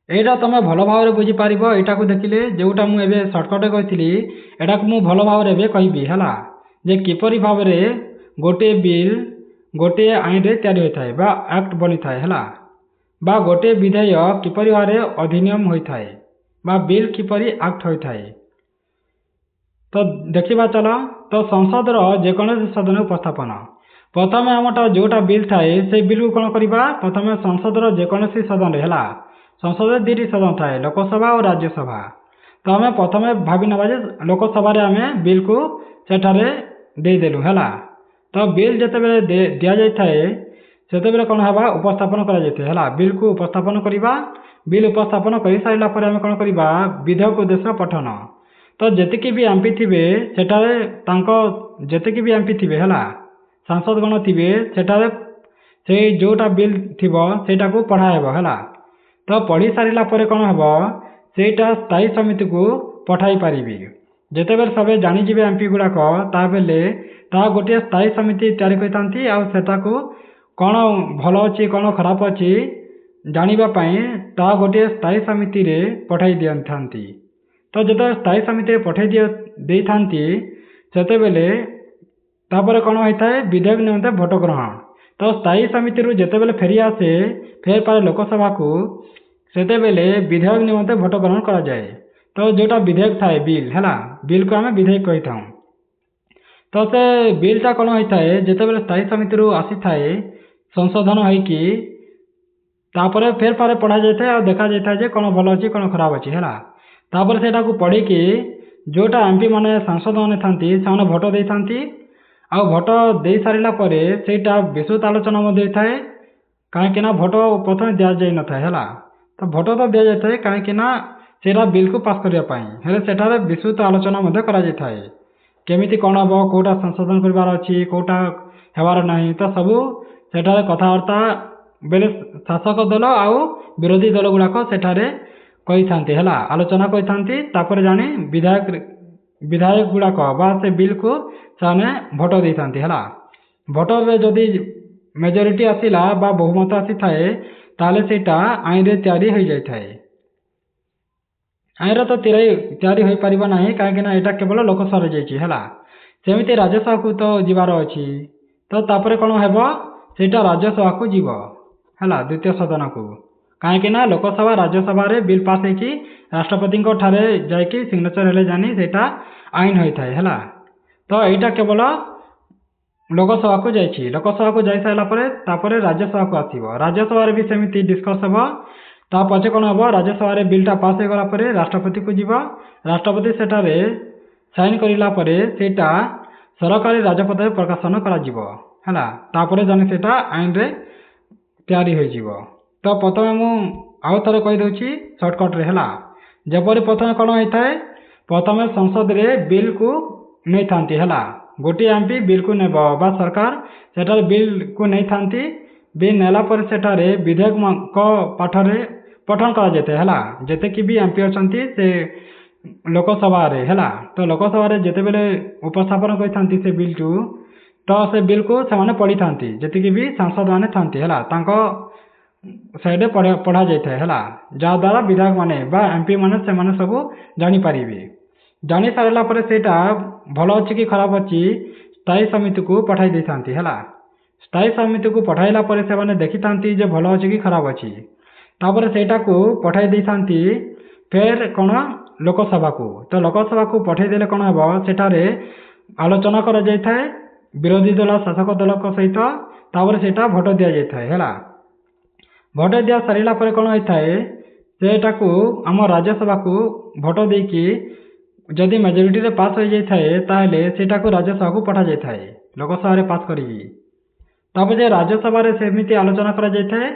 यहाँ तुम भल भाव बुझीपार यहाँ को देखिले जोटा मुझे सर्टकट कही यहाँ को भल भाव कहबी है जे किपरि भाव गोटे बिल गोटे आईन रे तैयारी होता है बा एक्ट बनी थाए है बा गोटे विधेयक किपरि भाव अधिनियम होता है बा बिल किपरि एक्ट होता है। तो देखा चल तो संसद जेकोसी सदन उपस्थापन प्रथम आमटा जोटा बिल थाए से बिल को कौन करवा प्रथम संसद जेकोसी सदन है संसद दुईटी सदन थाए लोकसभा और राज्यसभा। तो आम प्रथम भावी ना लोकसभा आम बिल को सेठारे देदेलु है। तो बिल जिते दि जाए से कौन है उपस्थापन कर बिल को उपस्थापन करवा बिल उपस्थापन कर सारापर आम कौन करवा विधेयक उद्देश्य पठन। तो जेतिकी भी एमपी थे सेठारे जेतिकी भी एमपी थे है सांसदगण थे सेठारे से जोटा बिल थी सेटा को पढ़ाब है। तो पढ़ी सारापर कौन हम सेटा स्थायी समिति को पठाई पारि जिते बेले सब जानीजे एमपी गुड़ाक ताबेले ता गोटे स्थायी समिति तैयारी करती को कौन भल अच्छी कौन खराब अच्छी जानापी ता गोटे स्थायी समिति रे पठाई दि था। तो जो स्थायी समिति पठाई दे था से बेले तापर कौन होता है विधेयक निमंते भोट ग्रहण। तो स्थायी समिति जिते बेले फेरी आसे फेर पारे लोकसभा को सेते बेले विधेयक निमंते भोट ग्रहण करा जाए। तो जोटा विधेयक थाए बिल है बिल को आम विधेयक कही था। तो से बिलटा कौन होता है जिते बेले स्थायी समिति आसी थाए संशोधन होइकी तापर फेर पारे पढ़ा जाए और देखा जाए जे कौन भल अच्छी कौन खराब अच्छी है। तापर सेटा को पढ़ी जोटा एमपी माने सांसद मैंने था से भोट दे था आ भोट दे सारापर सेटा विस्तृत आलोचना होता है कहीं भोट प्रथम दि जाए न था। तो भोट तो दि जाए कहीं सेटा बिल को पास करने सेठारे विस्तृत आलोचना करा केमिति कौन हम कौटा संशोधन करार अच्छी कौटा हेबार नहीं। तो सबू सेठारे कथबार्ता बेले शासक दल आउ विरोधी दल गुड़ाक सेठारे कही था है आलोचना कही था जानी विधायक गुड़ाक बा से बिल को से भोट दे था है। भोटर में जदि मेजोरिटी आसला बा बहुमत आसी थाए ताले सेटा आईन रे तैयारी हो जाए। आईन तो तैयारी हो पार ना कहीं यहाँ केवल लोकसभा जाइए सेमती राज्यसभा को तो जीवार अच्छी। तो तापर कौन हम सेटा राज्यसभा को जीव है द्वितीय सदन को कहीं लोकसभा राज्यसभा रे बिल पास होगी राष्ट्रपति ठारे जाकि सिग्नेचर हेले जानी सेटा आईन होता है। तो यहाँ केवल लोकसभा को जाइए लोकसभा को जा सारापर राज्यसभा को आसो राज्यसभा भी सेमती डिस्कस हम ता पचे कौन हम राज्यसभा बिलटा पास हो गलापर राष्ट्रपति को जीव राष्ट्रपति सेठारे साइन करापर सेटा सरकारी राजपथ प्रकाशन कर जाने सेटा आईन रे तैयारी हो। तो प्रथम मु आउ थे कहीदे सर्टकट रे है जपरी प्रथम कौन होता है प्रथम संसद रे बिल को नहीं था है गोटे एमपी बिल को नेब बा सरकार सेठारे बिल को नहीं था बिल नेलापर सेठारे विधेयक पाठरे पठन करा है जेते कि भी एमपी अच्छा से लोकसभा रे है। तो लोकसभा रे जेते बेले उपस्थापन करती से बिल को तो से बिल को से पढ़ी था जी भी सांसद मैंने था है साइड पढ़ा जाए है जहाद्वारा विधायक मैंने एमपी मैंने से सब जानीपारे जानी सारापर सेटा भल अच्छी कि खराब अच्छी स्थायी समिति को पठाई दे था है स्थायी समिति को पठाइला से देखी था भल अच्छी कि खराब अच्छी तापर सेटा को पठाई दे था फेर कौन लोकसभा को। तो लोकसभा को पठाई देले कौन हम सेठारे आलोचना करा जाए विरोधी दल शासक दल सहित तापर सेटा भोट दि जाए है। भोट दि सारापर कौन होता है सेटा को आम राज्यसभा को भोट देकी जदि मेजोरिटी रे पास हो जाए ताहले सेटा को राज्यसभा को पठा जाए लोकसभा रे पास करी तापर राज्यसभा रे सेमिति आलोचना करा जाए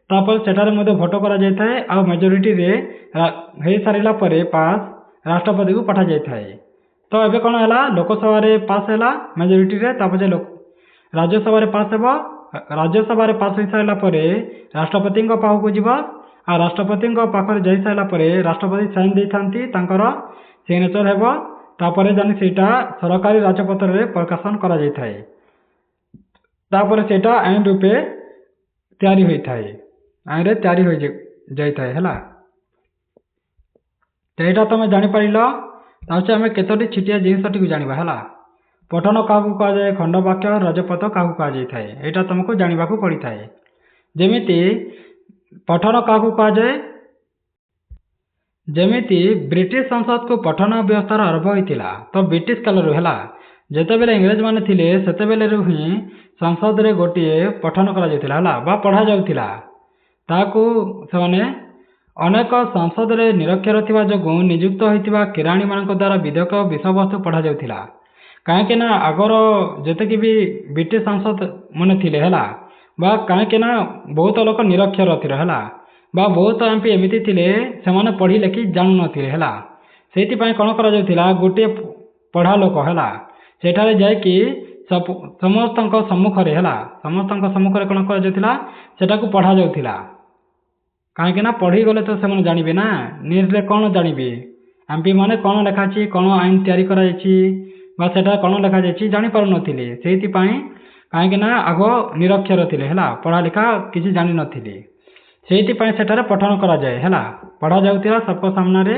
तापर सेटारे मध्ये भोट करा जाए आ मेजोरिटी रे हे सारिला परे पास राष्ट्रपति को पठा जाए तो एबे कोन हला लोकसभा रे पास हला मेजोरिटी रे तापर राज्यसभा रे पास हेबो राज्यसभा रे पास हो सारिला परे राष्ट्रपति को पाखु जीवो आ राष्ट्रपति पाखरे जाई सारिला परे राष्ट्रपति साइन देथांती तांकर सिग्नेचर हेबो तापर जानि सेटा सरकारी राजपत्र रे प्रकाशन करा जाय तापर सेटा आईन रूपे तैयारी होई थाए आईन रे तैयारी होई जाय थाए हला तेटा तमे जानि परिलो तासे हमें केतोटी छिटिया जिनिसटी को जानिबा हला पठन काहू कहा जाए खंड वाक्य राजपथ काहू कहा जाय थाए एटा तुमको जानिबा को पड़ी थाए जेमिति पठन काहू कहा जाए जेमिति ब्रिटिश संसद को पठन व्यवस्था आरंभ होइतिला तो ब्रिटिश काल रो हला जेते बेले इंग्रेज माने थिले सेते बेले रो ही संसद रे गोटिए पठन करा जायतिला हला बा पढ़ा जाउतिला ताकू सेमाने अनेक संसद रे निरक्षर थिबा जगु नियुक्त होइतिबा किराणी मानक द्वारा विधेयक विषय वस्तु पढ़ा जाउतिला काहेकि ना आगर जेते कि भी ब्रिटिश संसद माने थिले हला बा काहेकि ना बहुत लोक निरक्षर थिले हला बा बहुत एमपी एमिति थिले सेमाने पढ़ी लेखि जानु नथिले हला सेति पय कोन करा जाउतिला गोटे पढ़ा लोक हला सेठारे जाय कि समस्तक सम्मुख रे हला समस्तक सम्मुख रे कोन करा जाउतिला सेटा को पढ़ा जाउतिला काहेकि ना पढ़ी गले तो सेमाने जानिबे ना न्यूज रे कोन जानिबे एमपी माने कोन लेखा छी कोन आईन तयारी करा जायछि बा सेटा कोन लेखा जायछि जानि पारु नथिले सेति पय काहेकि ना आगो निरक्षर थिले हला पढ़ा लिखा किछि जानि नथिले सेति पय सेटारे पठन करा जाय हला पढ़ा जाउतिला सबको सामने रे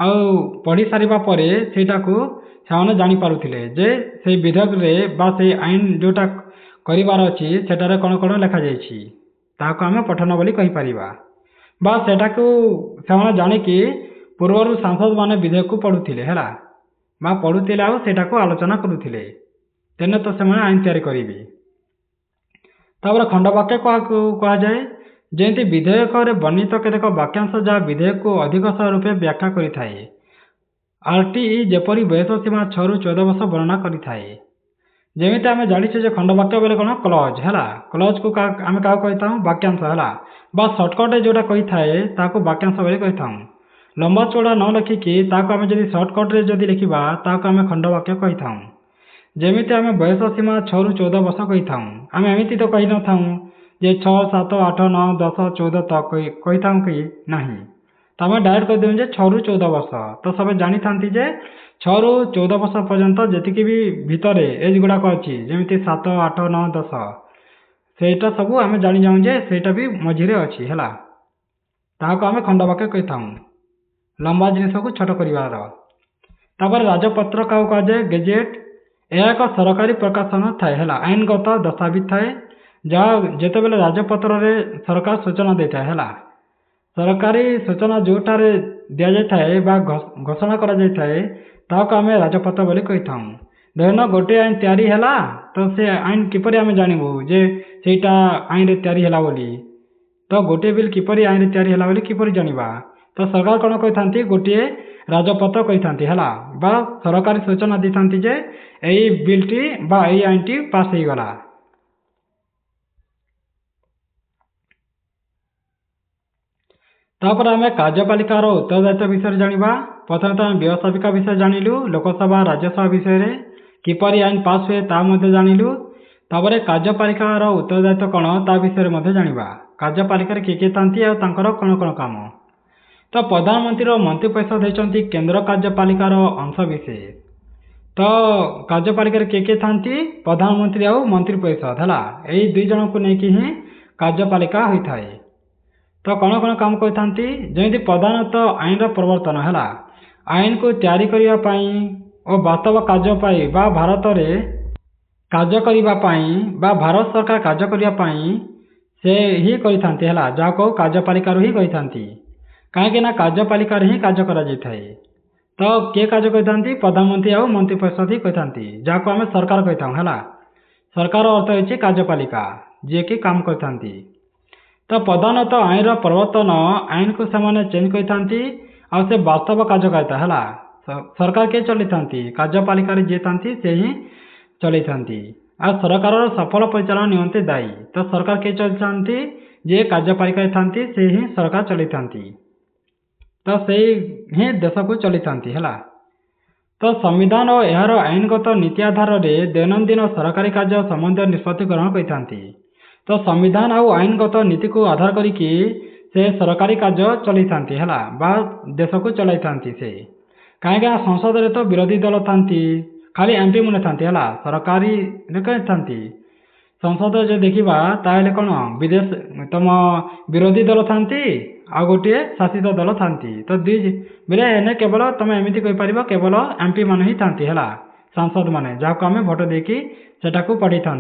आ पढ़ी सारिबा परे सेटा को सेमाने जानि पारुथिले जे से विधेयक रे बा से आईन जोटा करिवार अछि सेटारे कोन कोन लेखा जायछि ताको हमें पठन बोली कहि परिबा बा सेटा को सेमाने जानि कि पूर्वरु सांसद माने विधेयक को पढुथिले हला बा पढुथिले आ सेटा को आलोचना करुथिले तेने तो सेमाने आईन तयारी करिबे तापर खंड वाक्य को कहा जाए जेंति विधेयक रे वर्णित केतेक वाक्यांश जा विधेयक को अधिक रूपे व्याख्या करिथाए आरटीई जेपरी बयस सीमा 6 रु 14 वर्ष वर्णना करिथाए जेमिति आमे जानिछे जे खंड वाक्य बेले कोन क्लॉज हला क्लॉज को आमे का कहिताऊ वाक्यांश हला बा शॉर्टकट जोटा कहिथाए ताको वाक्यांश बेले कहिताऊ लंबा चौड़ा न लिखि कि ताको आमे जदि शॉर्टकट रे जदि लिखिबा ताको आमे खंड वाक्य कहिताऊ जेमिति आमे बयस सीमा 6 रु 14 वर्ष कहिताऊ आमे एमिति तो कहि न थाऊ जे 6 7 8 9 10 14 तक कहिताऊ कि नाही तमे डायरेक्ट कह देउ जे 6 रु 14 वर्ष तो सब जानि थांती जे 6 रु 14 वर्ष पर्यंत जतिकि भी भितरे एज गुडा को अछि जेमिति 7 8 9 10 सेटा सब आमे जानि जाउ जे सेटा भी मझिरे अछि हला ताको आमे खंड वाक्य कहिताऊ लंबा जिनिस को छोट करिवार तापर राजपत्र का कह जाय गेजेट यह एक सरकारी प्रकाशन थाए हला आईनगत दस्तावेज थाए जहाँ जेते बेले राजपत्र रे सरकार सूचना देता है हला सरकारी सूचना जोटारे दिया जाए बा घोषणा करा जाए ताको आमे राजपत्र बोली कहिथाऊ धरन गोटे आईन तयारी हला तो से आईन किपरि आमे जानिबो जे सेटा आईन रे तयारी हला बोली तो गोटे बिल किपरि आईन रे तयारी हला बोली किपरि जानिबा तो सरकार कोन कहिथांती गोटे राजपत्र कहिथांती हला बा सरकारी सूचना दिथांती जे एई बिलटी बा एई आईनटी पास होई गला तापर आमे कार्यपालिकार उत्तरदायित्व विषय जानिबा प्रथम तो व्यवस्थापिका विषय जानिलु लोकसभा राज्यसभा विषय रे किपरि आईन पास हुए ता मध्ये जानिलु तापर कार्यपालिकार उत्तरदायित्व कोन ता विषय मध्ये जानिबा कार्यपालिका रे के तांती आ तांकर कोन कोन काम तो प्रधानमंत्री रो मंत्री परिषद हेचंती केंद्र कार्यपालिकार अंश विशेष तो कार्यपालिका रे के थांती प्रधानमंत्री आ मंत्री परिषद हला एई दुई जन को नै कि ही कार्यपालिका होई थाए तो कौन कौन काम करथांती जेमि प्रधानतः आईन प्रवर्तन है आईन को तैयारी करिया पाई और वास्तव कार्य पाई बा भारत रे कार्य करिया पाई बा भारत सरकार कार्य करिया पाई से ही करिथांती हला जाको कार्यपालिका ही करिथांती काहेकि ना कार्यपालिका ही कार्य करा जाय तो के कार्य करिथांती प्रधानमंत्री आ मंत्री परिषद ही करिथांती जाको आमे सरकार कहिथाऊ हला सरकार अर्थ होछि कार्यपालिका जे कि काम करिथांती तो प्रधानतः आईन प्रवर्तन आईन को सेमाने चेंज करिथांती आ से वास्तव कार्यकारिता हला सरकार किए चलि कार्यपालिका जी था से ही चलि आ सरकार सफल परिचालन निमंते दायी तो सरकार किए चलती जे कार्यपालिका था से ही सरकार चलि तो से ही देश को चलि तो संविधान और यार आईनगत नीति आधार में दैनंदिन सरकारी कार्य संबंधी निष्पत्ति ग्रहण करते तो संविधान आउ आईनगत नीति को आधार करिकी से सरकारी कार्य चलि देश को चलाई से कहीं संसद में तो विरोधी दल था खाली एमपी मैंने था सरकारी था संसद जो देखा ताहले कौन विदेश तुम विरोधी दल था आ गोटे शासित दल था तो दुई बेले एने केवल तुम एमती कहीपर केवल एमपी मान ही था सांसद मैंने जहाँ आम भोट देकी सेटा को पढ़ी था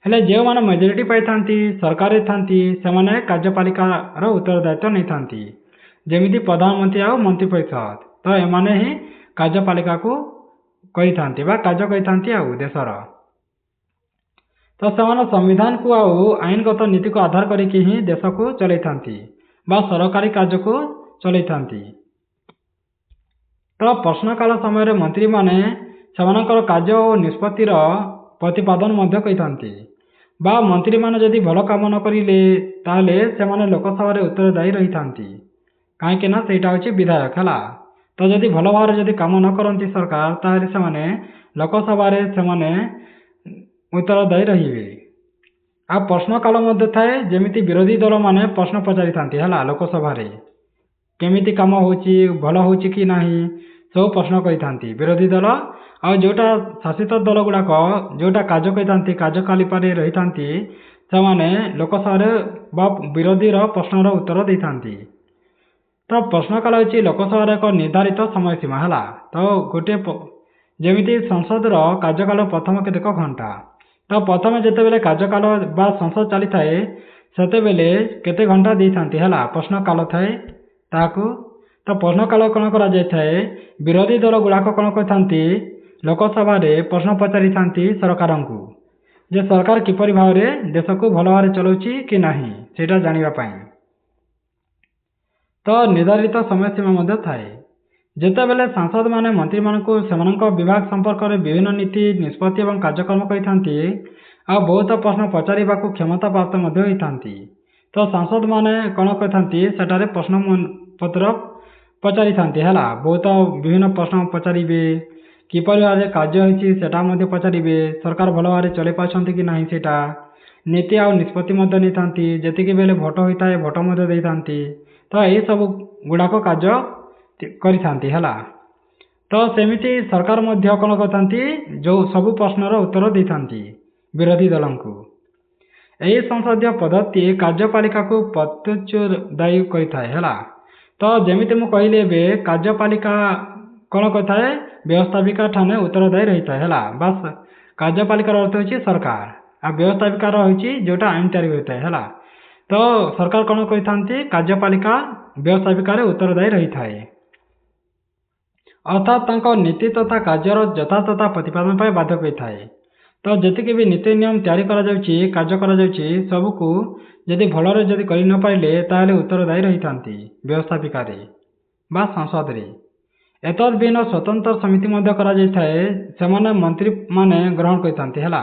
हेले जो मैंने मेजोरिटी पाई था सरकार था से कार्यपालिकार उत्तरदायित्व नहीं था जमी प्रधानमंत्री आ मंत्री परिषद तो एमाने ही कार्यपालिका को कही था कार्य कही था देशर तो से संविधान को आउ आईनगत नीति को आधार करके ही देश को चलाई था सरकारी कार्य को चलाई था तो प्रश्नकाल समय मंत्री माने से कार्य और निष्पत्तिर प्रतिपादन कही था मंत्री माने जदि भल काम न करिले ताले से लोकसभा उत्तरदायी रही था कहीं सेटा हूँ विधायक है तो जदि भल भाव जदि काम न करती सरकार ताले से लोकसभा से उत्तरदायी रहिबे आ प्रश्नकाल थाए जमी विरोधी दल माने प्रश्न पचारि था लोकसभा केमिति काम होची भल होची कि नहीं सब प्रश्न कही था विरोधी दल आ जोटा शासित दल गुड़ाक जोटा कार्य कही कार्यकालिका रही था से लोकसभा विरोधी प्रश्नर उत्तर दे था तो प्रश्नकाल हूँ लोकसभा एक निर्धारित समय सीमा है तो गोटे जमी संसद कार्यकाल प्रथम केतेक घंटा तो प्रथम जितेबाला कार्यकाल बा संसद चली थाए से केते घंटा दे था प्रश्नकाल थाए ताकू तो प्रश्नकाल कौन कर विरोधी दल गुड़ाक कौन करते लोकसभा प्रश्न पचारि था सरकार को जे सरकार किपरि भाव देश को भल भाव चलाउछि कि नहीं सेटा जानापी तो निर्धारित समय सीमा थाए जितेबाला सांसद माने मंत्री मानक विभाग संपर्क में विभिन्न नीति निष्पत्ति और कार्यक्रम कही आ बहुत प्रश्न पचारिबा को क्षमता प्राप्त होता तो सांसद माने कौन करते सेठारे प्रश्न पत्र पचारि था बहुत विभिन्न प्रश्न पचारे किपर भाव कार्य होता पचारे सरकार भल भाव चल पार्टी कि ना सेटा नीति आ निष्पत्ति नहीं था जी बेले भोट होता है भोट दे था तो यही सब गुड़ाक कार्य करा तो सेमिति सरकार कौन करती जो सबु प्रश्नर उत्तर दे था विरोधी दल को यही संसदीय पद्धति कार्यपालिका को प्रत्युत्तरदायी करता तो जमी मुझे कहली ए कार्यपालिका कौन करता व्यवस्थापिका ठाने उत्तरदायी रही है बस कार्यपालिकार अर्थ हो सरकार आ व्यवस्थापिकार हूँ जोटा आईन तैयारी होता है तो सरकार कौन करते कार्यपालिका व्यवस्थापिकार उत्तरदायी रही है अर्थात नीति तथा कार्यर यथार्थता प्रतिपादन पर बाध्य होता है तो जी भी नीति नियम तैयारी कार्य सबको जदि भलरे जदि कर न पारे ताहले उत्तरदायी रही था व्यवस्थापिका बा संसद रे एतद्भिन्न स्वतंत्र समिति से मंत्री माने ग्रहण करते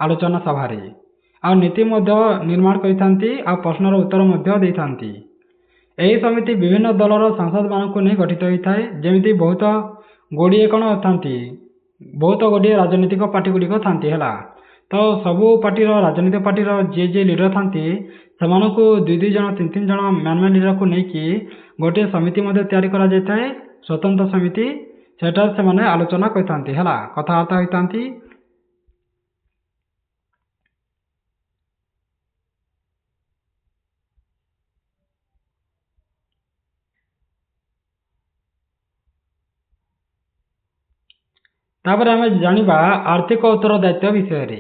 आलोचना सभा आ नीति निर्माण करते प्रश्नर उत्तर दे था यही समिति विभिन्न दलर सांसद मान को नहीं गठित होता है जमी बहुत गुड़िए कौन था बहुत गुड़िए राजनीतिक पार्टी गुड़िक था तो सबू पार्टी राजनीतिक पार्टी जी जी लीडर था दुई दुई जन तीन तीन जन मैन मैन लीडर को लेकिन गोटे समिति तैयारी करा जाता है स्वतंत्र समिति सेठार से आलोचना करते कथबार्ता होता तापर आम जाना आर्थिक उत्तरदायित्व विषय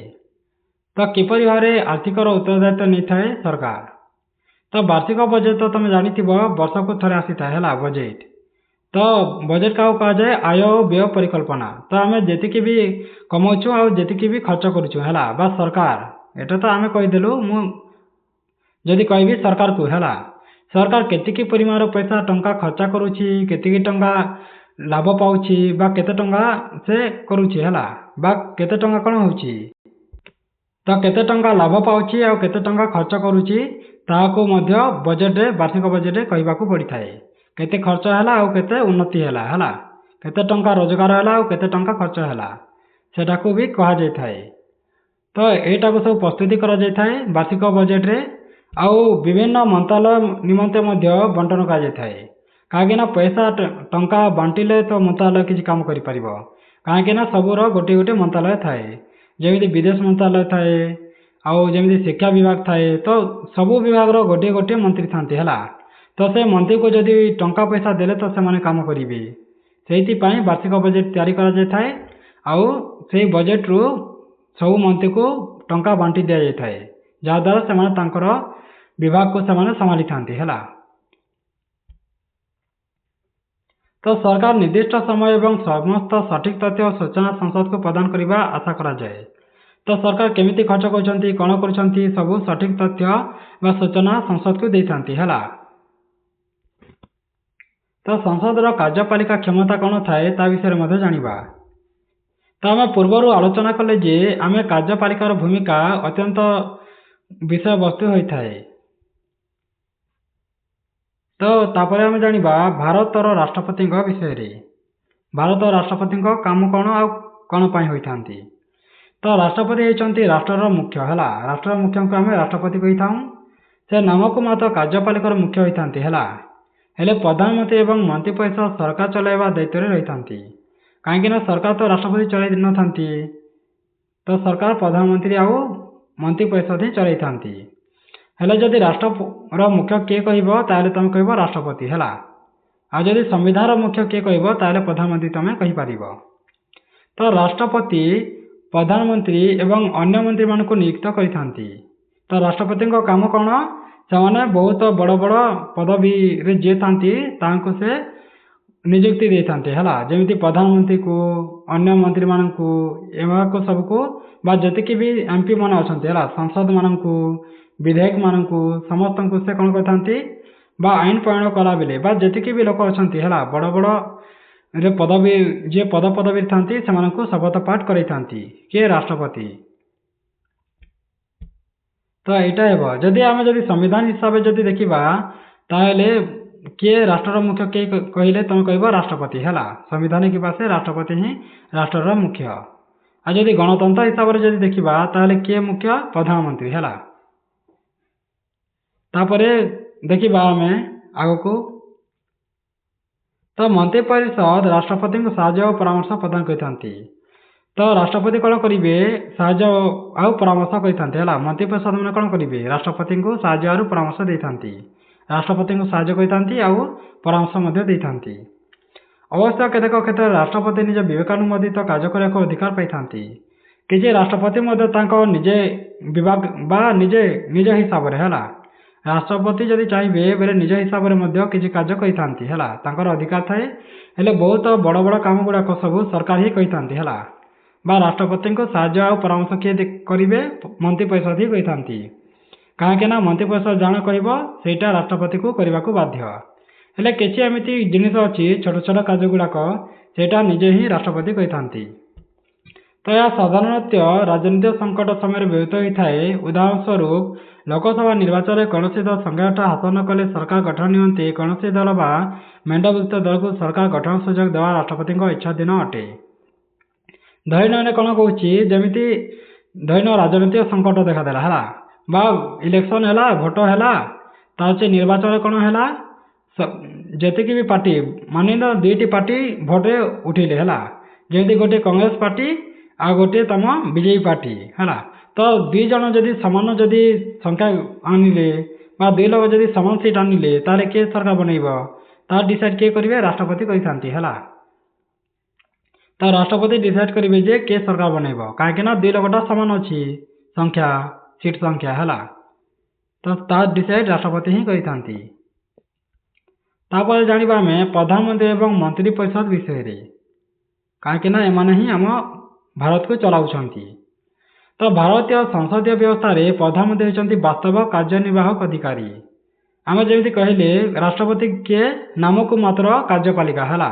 तो किपर भाव आर्थिक उत्तरदायित्व नहीं था सरकार तो वार्षिक बजेट तो तुम जानी वर्ष को थे आसी था बजेट तो बजेट क्या कहुए आय और व्यय परिकल्पना तो आम जी भी कमाऊँ आती भी खर्च करुचु है बा सरकार एटा तो आम कहीदेलु मुझे कहि सरकार को है सरकार केतिकी परिमाण पैसा टंका खर्चा करुच्ची केतिकी टंका ଲାଭ ପାଉଛି ବା କେତେ ଟଙ୍କା ସେ କରୁଛି ହେଲା, ବା କେତେ ଟଙ୍କା କ'ଣ ହେଉଛି, ତ କେତେ ଟଙ୍କା ଲାଭ ପାଉଛି ଆଉ କେତେ ଟଙ୍କା ଖର୍ଚ୍ଚ କରୁଛି ତାହାକୁ ମଧ୍ୟ ବଜେଟରେ, ବାର୍ଷିକ ବଜେଟରେ କହିବାକୁ ପଡ଼ିଥାଏ। କେତେ ଖର୍ଚ୍ଚ ହେଲା ଆଉ କେତେ ଉନ୍ନତି ହେଲା, ହେଲା, କେତେ ଟଙ୍କା ରୋଜଗାର ହେଲା ଆଉ କେତେ ଟଙ୍କା ଖର୍ଚ୍ଚ ହେଲା ସେଟାକୁ ବି କୁହାଯାଇଥାଏ। ତ ଏଇଟାକୁ ସବୁ ପ୍ରସ୍ତୁତି କରାଯାଇଥାଏ ବାର୍ଷିକ ବଜେଟରେ। ଆଉ ବିଭିନ୍ନ ମନ୍ତ୍ରାଳୟ ନିମନ୍ତେ ମଧ୍ୟ ବଣ୍ଟନ କରାଯାଇଥାଏ। କାହିଁକିନା ପଇସା ଟଙ୍କା ବାଣ୍ଟିଲେ ତ ମନ୍ତ୍ରାଳୟ କିଛି କାମ କରିପାରିବ। କାହିଁକିନା ସବୁର ଗୋଟିଏ ଗୋଟିଏ ମନ୍ତ୍ରାଳୟ ଥାଏ, ଯେମିତି ବିଦେଶ ମନ୍ତ୍ରାଳୟ ଥାଏ, ଆଉ ଯେମିତି ଶିକ୍ଷା ବିଭାଗ ଥାଏ। ତ ସବୁ ବିଭାଗର ଗୋଟିଏ ଗୋଟିଏ ମନ୍ତ୍ରୀ ଥାନ୍ତି ହେଲା। ତ ସେ ମନ୍ତ୍ରୀକୁ ଯଦି ଟଙ୍କା ପଇସା ଦେଲେ ତ ସେମାନେ କାମ କରିବେ। ସେଇଥିପାଇଁ ବାର୍ଷିକ ବଜେଟ୍ ତିଆରି କରାଯାଇଥାଏ। ଆଉ ସେଇ ବଜେଟରୁ ସବୁ ମନ୍ତ୍ରୀକୁ ଟଙ୍କା ବାଣ୍ଟି ଦିଆଯାଇଥାଏ, ଯାହାଦ୍ୱାରା ସେମାନେ ତାଙ୍କର ବିଭାଗକୁ ସେମାନେ ସମ୍ଭାଳିଥାନ୍ତି ହେଲା। ତ ସରକାର ନିର୍ଦ୍ଦିଷ୍ଟ ସମୟ ଏବଂ ସମସ୍ତ ସଠିକ ତଥ୍ୟ ଓ ସୂଚନା ସଂସଦକୁ ପ୍ରଦାନ କରିବା ଆଶା କରାଯାଏ। ତ ସରକାର କେମିତି ଖର୍ଚ୍ଚ କରୁଛନ୍ତି, କ'ଣ କରୁଛନ୍ତି, ସବୁ ସଠିକ ତଥ୍ୟ ବା ସୂଚନା ସଂସଦକୁ ଦେଇଥାନ୍ତି ହେଲା। ତ ସଂସଦର କାର୍ଯ୍ୟପାଳିକା କ୍ଷମତା କ'ଣ ଥାଏ ତା ବିଷୟରେ ମଧ୍ୟ ଜାଣିବା। ତ ଆମେ ପୂର୍ବରୁ ଆଲୋଚନା କଲେ ଯେ ଆମେ କାର୍ଯ୍ୟପାଳିକାର ଭୂମିକା ଅତ୍ୟନ୍ତ ବିଷୟବସ୍ତୁ ହୋଇଥାଏ। ତ ତାପରେ ଆମେ ଜାଣିବା ଭାରତର ରାଷ୍ଟ୍ରପତିଙ୍କ ବିଷୟରେ। ଭାରତର ରାଷ୍ଟ୍ରପତିଙ୍କ କାମ କ'ଣ ଆଉ କ'ଣ ପାଇଁ ହୋଇଥାନ୍ତି। ତ ରାଷ୍ଟ୍ରପତି ହେଉଛନ୍ତି ରାଷ୍ଟ୍ରର ମୁଖ୍ୟ ହେଲା। ରାଷ୍ଟ୍ରର ମୁଖ୍ୟଙ୍କୁ ଆମେ ରାଷ୍ଟ୍ରପତି କହିଥାଉ। ସେ ନାମକୁ ମାତ୍ର କାର୍ଯ୍ୟପାଳିକାର ମୁଖ୍ୟ ହୋଇଥାନ୍ତି ହେଲା। ହେଲେ ପ୍ରଧାନମନ୍ତ୍ରୀ ଏବଂ ମନ୍ତ୍ରୀ ପରିଷଦ ସରକାର ଚଳାଇବା ଦାୟିତ୍ୱରେ ରହିଥାନ୍ତି। କାହିଁକିନା ସରକାର ତ ରାଷ୍ଟ୍ରପତି ଚଳାଇ ନଥାନ୍ତି, ତ ସରକାର ପ୍ରଧାନମନ୍ତ୍ରୀ ଆଉ ମନ୍ତ୍ରୀ ପରିଷଦ ହିଁ ଚଳାଇଥାନ୍ତି। ହେଲେ ଯଦି ରାଷ୍ଟ୍ରର ମୁଖ୍ୟ କିଏ କହିବ ତାହେଲେ ତମେ କହିବ ରାଷ୍ଟ୍ରପତି ହେଲା। ଆଉ ଯଦି ସମ୍ବିଧାନର ମୁଖ୍ୟ କିଏ କହିବ ତାହେଲେ ପ୍ରଧାନମନ୍ତ୍ରୀ ତମେ କହିପାରିବ। ତ ରାଷ୍ଟ୍ରପତି ପ୍ରଧାନମନ୍ତ୍ରୀ ଏବଂ ଅନ୍ୟ ମନ୍ତ୍ରୀମାନଙ୍କୁ ନିଯୁକ୍ତ କରିଥାନ୍ତି। ତ ରାଷ୍ଟ୍ରପତିଙ୍କ କାମ କ'ଣ, ସେମାନେ ବହୁତ ବଡ଼ ବଡ଼ ପଦବୀରେ ଯିଏ ଥାନ୍ତି ତାଙ୍କୁ ସେ ନିଯୁକ୍ତି ଦେଇଥାନ୍ତି ହେଲା। ଯେମିତି ପ୍ରଧାନମନ୍ତ୍ରୀକୁ, ଅନ୍ୟ ମନ୍ତ୍ରୀମାନଙ୍କୁ, ଏମାନଙ୍କୁ ସବୁକୁ, ବା ଯେତିକି ବି MP ମାନେ ଅଛନ୍ତି ହେଲା, ସାଂସଦ ମାନଙ୍କୁ, ବିଧାୟକ ମାନଙ୍କୁ, ସମସ୍ତଙ୍କୁ ସେ କ'ଣ କରିଥାନ୍ତି, ବା ଆଇନ ପ୍ରଣୟନ କଲାବେଳେ ବା ଯେତିକି ବି ଲୋକ ଅଛନ୍ତି ହେଲା, ବଡ଼ ବଡ଼ ରେ ପଦବୀ ଯିଏ ପଦବୀରେ ଥାନ୍ତି ସେମାନଙ୍କୁ ଶପଥ ପାଠ କରାଇଥାନ୍ତି କିଏ, ରାଷ୍ଟ୍ରପତି। ତ ଏଇଟା ହେବ। ଯଦି ଆମେ ସମ୍ବିଧାନ ହିସାବରେ ଯଦି ଦେଖିବା ତାହେଲେ କିଏ ରାଷ୍ଟ୍ରର ମୁଖ୍ୟ କିଏ କହିଲେ ତମେ କହିବ ରାଷ୍ଟ୍ରପତି ହେଲା। ସମ୍ବିଧାନିକ ଭାଷା ରାଷ୍ଟ୍ରପତି ହିଁ ରାଷ୍ଟ୍ରର ମୁଖ୍ୟ। ଆଉ ଯଦି ଗଣତନ୍ତ୍ର ହିସାବରେ ଯଦି ଦେଖିବା ତାହେଲେ କିଏ ମୁଖ୍ୟ, ପ୍ରଧାନମନ୍ତ୍ରୀ ହେଲା। ତାପରେ ଦେଖିବା ଆମେ ଆଗକୁ। ତ ମନ୍ତ୍ରୀ ପରିଷଦ ରାଷ୍ଟ୍ରପତିଙ୍କୁ ସାହାଯ୍ୟ ଓ ପରାମର୍ଶ ପ୍ରଦାନ କରିଥାନ୍ତି। ତ ରାଷ୍ଟ୍ରପତି କ'ଣ କରିବେ, ସାହାଯ୍ୟ ଆଉ ପରାମର୍ଶ କରିଥାନ୍ତି ହେଲା। ମନ୍ତ୍ରୀ ପରିଷଦ ମାନେ କ'ଣ କରିବେ, ରାଷ୍ଟ୍ରପତିଙ୍କୁ ସାହାଯ୍ୟ ଆଉ ପରାମର୍ଶ ଦେଇଥାନ୍ତି। ରାଷ୍ଟ୍ରପତିଙ୍କୁ ସାହାଯ୍ୟ କରିଥାନ୍ତି ଆଉ ପରାମର୍ଶ ମଧ୍ୟ ଦେଇଥାନ୍ତି। ଅବଶ୍ୟ କେତେକ କ୍ଷେତ୍ରରେ ରାଷ୍ଟ୍ରପତି ନିଜ ବିବେକାନୁମୋଦିତ କାର୍ଯ୍ୟ କରିବାକୁ ଅଧିକାର ପାଇଥାନ୍ତି। କିଛି ରାଷ୍ଟ୍ରପତି ମଧ୍ୟ ତାଙ୍କ ନିଜେ ବିଭାଗ ବା ନିଜ ହିସାବରେ ହେଲା, ରାଷ୍ଟ୍ରପତି ଯଦି ଚାହିଁବେ ବେଲେ ନିଜ ହିସାବରେ ମଧ୍ୟ କିଛି କାର୍ଯ୍ୟ କରିଥାନ୍ତି ହେଲା, ତାଙ୍କର ଅଧିକାର ଥାଏ। ହେଲେ ବହୁତ ବଡ଼ ବଡ଼ କାମ ଗୁଡ଼ାକ ସବୁ ସରକାର ହିଁ କରିଥାନ୍ତି ହେଲା, ବା ରାଷ୍ଟ୍ରପତିଙ୍କୁ ସାହାଯ୍ୟ ଆଉ ପରାମର୍ଶ କିଏ କରିବେ, ମନ୍ତ୍ରୀ ପରିଷଦ ହିଁ କରିଥାନ୍ତି। କାହିଁକିନା ମନ୍ତ୍ରୀ ପରିଷଦ ଯାହା କହିବ ସେଇଟା ରାଷ୍ଟ୍ରପତିକୁ କରିବାକୁ ବାଧ୍ୟ। ହେଲେ କିଛି ଏମିତି ଜିନିଷ ଅଛି ଛୋଟ ଛୋଟ କାର୍ଯ୍ୟ ଗୁଡ଼ାକ ସେଇଟା ନିଜେ ହିଁ ରାଷ୍ଟ୍ରପତି କରିଥାନ୍ତି। ତ ଏହା ସାଧାରଣତଃ ରାଜନୈତିକ ସଙ୍କଟ ସମୟରେ ବ୍ୟବହୃତ ହୋଇଥାଏ। ଉଦାହରଣ ସ୍ୱରୂପ ଲୋକସଭା ନିର୍ବାଚନରେ କୌଣସି ଦଳ ସଂଖ୍ୟାଗରିଷ୍ଠତା ହାସଲ ନ କଲେ ସରକାର ଗଠନ ନିମନ୍ତେ କୌଣସି ଦଳ ବା ମେଣ୍ଟଭୁକ୍ତ ଦଳକୁ ସରକାର ଗଠନ ସୁଯୋଗ ଦେବା ରାଷ୍ଟ୍ରପତିଙ୍କ ଇଚ୍ଛାଧୀନ ଅଟେ। ଧରିନିଅ କ'ଣ କହୁଛି, ଯେମିତି ଧରିନିଅ ରାଜନୈତିକ ସଙ୍କଟ ଦେଖାଦେଲା ହେଲା, ବା ଇଲେକ୍ସନ ହେଲା, ଭୋଟ ହେଲା, ତା ହେଉଛି ନିର୍ବାଚନରେ କ'ଣ ହେଲା, ଯେତିକି ବି ପାର୍ଟି ମାନିନିଅ ଦୁଇଟି ପାର୍ଟି ଭୋଟରେ ଉଠିଲେ ହେଲା, ଯେମିତି ଗୋଟିଏ କଂଗ୍ରେସ ପାର୍ଟି ଆଉ ଗୋଟିଏ ତମ ବିଜେପି ପାର୍ଟି ହେଲା। ତ ଦୁଇ ଜଣ ଯଦି ସମାନ ଯଦି ସଂଖ୍ୟା ଆଣିଲେ ବା ଦୁଇ ଲୋକ ଯଦି ସମାନ ସିଟ୍ ଆଣିଲେ ତାହେଲେ କିଏ ସରକାର ବନେଇବ, ତାହା ଡିସାଇଡ୍ କିଏ କରିବେ, ରାଷ୍ଟ୍ରପତି କରିଥାନ୍ତି ହେଲା। ତ ରାଷ୍ଟ୍ରପତି ଡିସାଇଡ୍ କରିବେ ଯେ କିଏ ସରକାର ବନେଇବ, କାହିଁକିନା ଦୁଇ ଲୋକଟା ସମାନ ଅଛି ସଂଖ୍ୟା, ସିଟ୍ ସଂଖ୍ୟା ହେଲା। ତ ତାହା ଡିସାଇଡ୍ ରାଷ୍ଟ୍ରପତି ହିଁ କରିଥାନ୍ତି। ତାପରେ ଜାଣିବା ଆମେ ପ୍ରଧାନମନ୍ତ୍ରୀ ଏବଂ ମନ୍ତ୍ରୀ ପରିଷଦ ବିଷୟରେ, କାହିଁକିନା ଏମାନେ ହିଁ ଆମ ଭାରତକୁ ଚଳାଉଛନ୍ତି। ତ ଭାରତୀୟ ସଂସଦୀୟ ବ୍ୟବସ୍ଥାରେ ପ୍ରଧାନମନ୍ତ୍ରୀ ହେଉଛନ୍ତି ବାସ୍ତବ କାର୍ଯ୍ୟନିର୍ବାହକ ଅଧିକାରୀ। ଆମେ ଯେମିତି କହିଲେ ରାଷ୍ଟ୍ରପତି କିଏ, ନାମକୁ ମାତ୍ର କାର୍ଯ୍ୟପାଳିକା ହେଲା,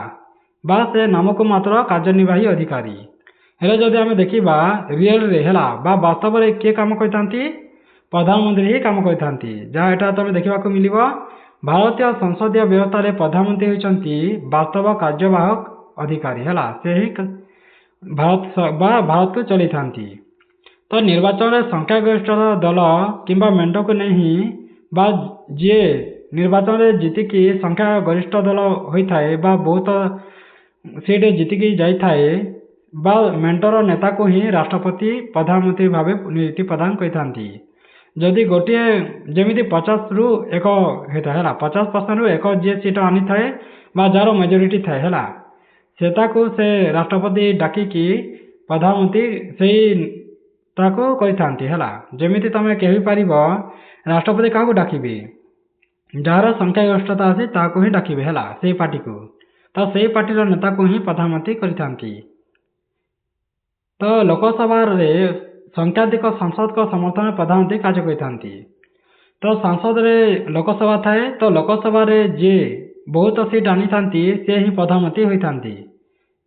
बा से नामक मात्र कार्यनिर्वाही अधिकारी। हेले जदि आमे देखिबा रियल रे हेला बा वास्तव रे के काम करथांती प्रधानमंत्री ही काम करथांती। जहाँ एटा तमे देखिबाकू मिलिबो भारतीय संसदीय व्यवस्था रे प्रधानमंत्री होइचंती वास्तव कार्यवाहक अधिकारी हेला से ही भारत को चली थांती। तो निर्वाचन में संख्यागरिष्ठ दल किंबा मेंढ को नहीं बा जी निर्वाचन में जीतिकी संख्या गरिष्ठ दल होता है बा बहुत सीट जीतिकी जाए बा मेंटर नेता को ही राष्ट्रपति प्रधानमंत्री भाव नियुक्ति प्रदान करथांती। जदि गोटे जमी 50 रु 1 होता है 50% रु 1 जी सीट आनी थाए बा जार मेजोरिटी थाए है सेताको से राष्ट्रपति डाकिकी प्रधानमंत्री से ताको करथांती है। जमिति तमे कहि पारिबो राष्ट्रपति काको डाकिबे जार संख्यागरिष्ठता अछि ताको ही डाकिबे है से पार्टी को। तो से पार्टी नेता को ही प्रधानमंत्री करथांती। तो लोकसभा रे संख्याधिक सांसद को समर्थन में प्रधानमंत्री कार्य करथांती। तो सांसद रे लोकसभा थाए तो लोकसभा रे जे बहुत सीट आनी थांती से ही प्रधानमंत्री होइथांती।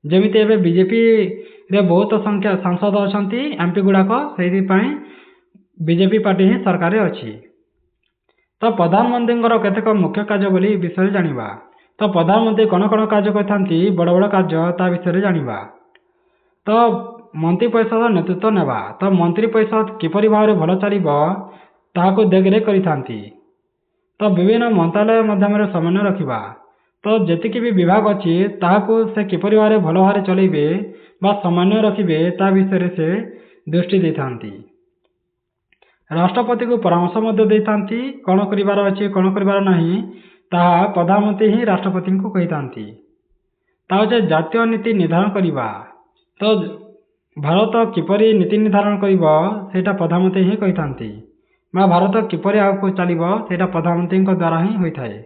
जमिति एबे बीजेपी रे बहुत संख्या सांसद अछंती एमपी गुड़ाक से बीजेपी पार्टी ही सरकार अच्छी। तो प्रधानमंत्री केतेक मुख्य कार्य बोली विषय जानिबा। तो प्रधानमंत्री कौन कौन कार्य करथांती बड़ बड़ कार्य ता विषय जानिबा। तो मंत्री परिषद नेतृत्व नेबा। तो मंत्री परिषद किपरि भाव भल चलिबो ताहाको देखरेख करिथांती। तो विभिन्न मंत्रालय माध्यम समन्वय रखिबा। तो जेतिकी भी विभाग अच्छी ताहाको से किपरि भाव भल भाव चलेबे बा समन्वय रखिबे ता विषय से दृष्टि देथांती। राष्ट्रपति को परामर्श मध्य देथांती कौन करिवार अछि कौन करिवार नहीं ताहा प्रधानमंत्री ही राष्ट्रपति को कहिथांती। ता जातीय नीति निर्धारण करिबा। तो भारत किपरि नीति निर्धारण करिबो सेटा प्रधानमंत्री ही कहिथांती बा भारत किपरि आगु चलिबो सेटा प्रधानमंत्री द्वारा ही होइथाए।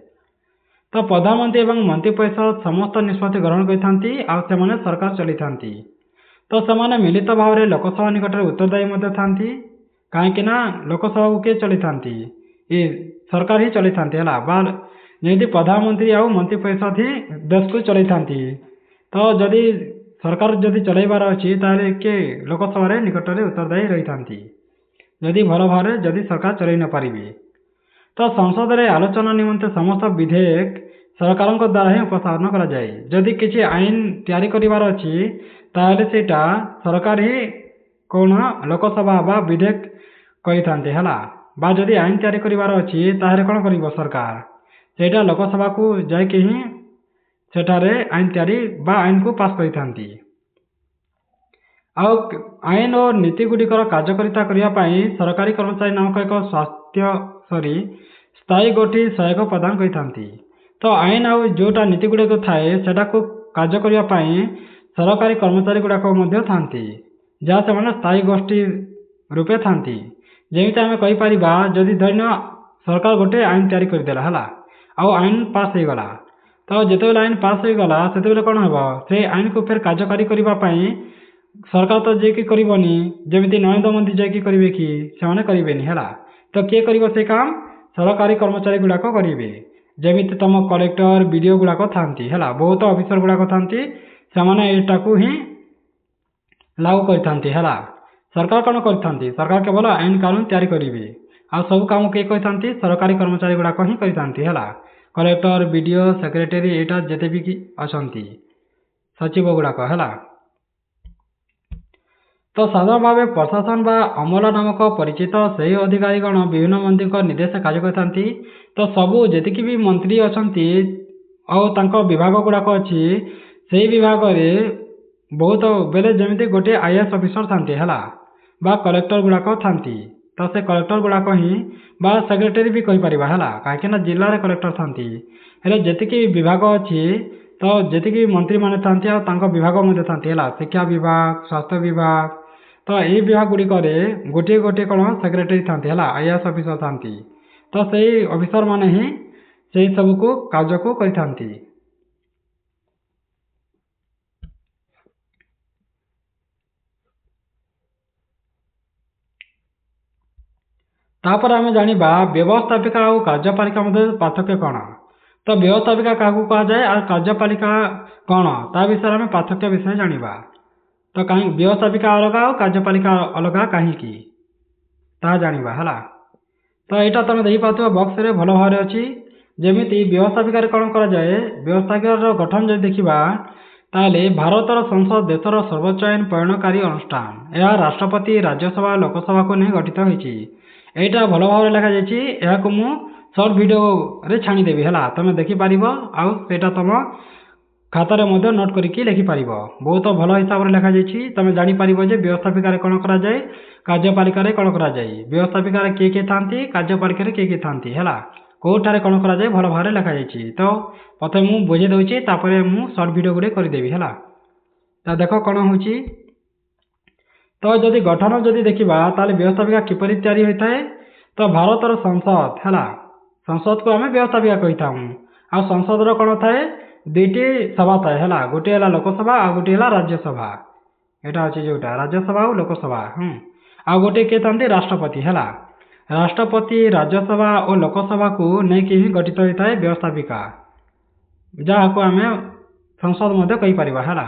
तो प्रधानमंत्री एवं मंत्री परिषद समस्त निष्पत्ति ग्रहण करथांती आ सेमाने सरकार चलिथांती। तो सेमाने मिलित भाव में लोकसभा निकट में उत्तरदायी मध्य थांती कहीं लोकसभा को किए चलिथांती ये सरकार ही चलिथांती है बा जमी प्रधानमंत्री आ मंत्री परिषद ही देश को चलिथांती। तो जदि सरकार जदि चलैबार अच्छी ताले के लोकसभा निकट में उत्तरदायी रही थांती जदि भल भाव जदि सरकार चलै न पारिबे। तो संसद रे आलोचना निमंते समस्त विधेयक सरकार द्वारा ही उपस्थापन करा जाए। जदि किसी आईन तैयारी करिवार अछि ताले सेटा सरकार ही कौन लोकसभा बा विधेयक करिथांते हला बा जदि आईन तैयारी करिवार अछि ताहे कौन करिवो सरकार सेटा लोकसभा को जायके ही सेठारे आईन तैयारी बा आईन को पास करिथांती। आईन और नीति गुड़िकर कार्यकारिता करने सरकारी कर्मचारी नामक एक स्थायी गोष्ठी सहयोग प्रदान करथांती। तो आईन आउ जोटा नीति गुड़ाक थाए सेटा को कार्य करने सरकारी कर्मचारी गुड़ाक थांती जहाँ से स्थायी गोष्ठी रूपे थांती। जमीती आम कहीपर जदि धरन सरकार गोटे आईन तैयारी करदेला है आउ आईन पास हो गला। तो जिते आईन पास हो गला से कौन हम से आईन को फिर कार्यकारी करने सरकार तो जे करनी जमी नरेंद्र मोदी जाकि करेंगे कि से करेनि है। तो किए कर से काम सरकारी कर्मचारी गुड़ाक करेंगे जमीती तुम कलेक्टर बीडीओ गुड़ाक थांती है बहुत अफिसर गुड़ाक थांती से को ही लागू करथांती है। सरकार कौन करथांती सरकार केवल आईन कानून तैयारी करेंगे आ सब काम किए करथांती सरकारी कर्मचारी गुड़ाक ही करथांती है। कलेक्टर बीडीओ सेक्रेटरी एटा जिते भी अच्छी सचिव गुड़ाक है। तो साधारण भाव प्रशासन बा अमला नामक परिचित से अधिकारीगण विभिन्न मंत्री निर्देश कार्य करथांती। तो सबू जेतिकी भी मंत्री अच्छी विभाग गुड़ाक अच्छी से विभाग में बहुत बेले जमी गोटे आईएएस ऑफिसर थांती है बा कलेक्टर गुड़ाक थांती। तो से कलेक्टर गुड़ाक ही बा सेक्रेटरी भी कहीपर है कहीं जिले में कलेक्टर थांती हेले जेतिकी विभाग अच्छी तो जेतिकी मंत्री माने थांती आ विभाग मध्य थांती है शिक्षा विभाग स्वास्थ्य विभाग। तो ये विभाग गुड़िक गोटे गोटे कौन सेक्रेटरी थांती है आईएएस ऑफिसर थांती। तो सही ऑफिसर माने ही से सब को कार्य को करथांती। तापर आम जानिबा व्यवस्थापिका और कार्यपालिका मध्य पार्थक्य कौन। तो व्यवस्थापिका क्या कहुए और कार्यपालिका कौन ता विषय में पार्थक्य विषय जाना। तो कहीं व्यवस्थापिका अलग और कार्यपालिका अलग कहीं ता जाना है। तो यहाँ तुम देखिए बक्स रे भल भाव अच्छी जमी व्यवस्थापिका कौन कराए व्यवस्थापिकार गठन जो देखा ताले भारतर संसद देशर सर्वोच्च आईन प्रयणकारी अनुष्ठान यह राष्ट्रपति राज्यसभा लोकसभा को नहीं गठित होती। यहाँ भल भाव लिखा मु सर्ट वीडियो रे छाणीदेवी है तुम देखिपर आईटा तुम खातार नोट करके लिखिपर बहुत भल हिसाब से लिखाई तुम जापर व्यवस्थापिका कौन कराए कार्यपालिका कौन कराए व्यवस्थापिका किए किए था कार्यपालिका किए किए था है कौटारे कौन कराए भल भाव में लिखाई। तो प्रथम मुझे बुझे दूसरी मुझे सर्ट वीडियो गुड़े करदेवी है। तो देख कौन हो तो जदि गठन जदि देखा ताले व्यवस्थापिका किपरि तैयारी होता है। तो भारतर संसद है संसद को आम व्यवस्थापिका कही था आ संसद कौन थाए दुईटी सभा थाए है गोटे है लोकसभा आ गोटे है राज्यसभा यहाँ अच्छे जोटा राज्यसभा और लोकसभा आ गोटे किए था राष्ट्रपति है राष्ट्रपति राज्यसभा और लोकसभा को लेकिन ही गठित होता है व्यवस्थापिका जहाँ को आम संसद कहीपर है।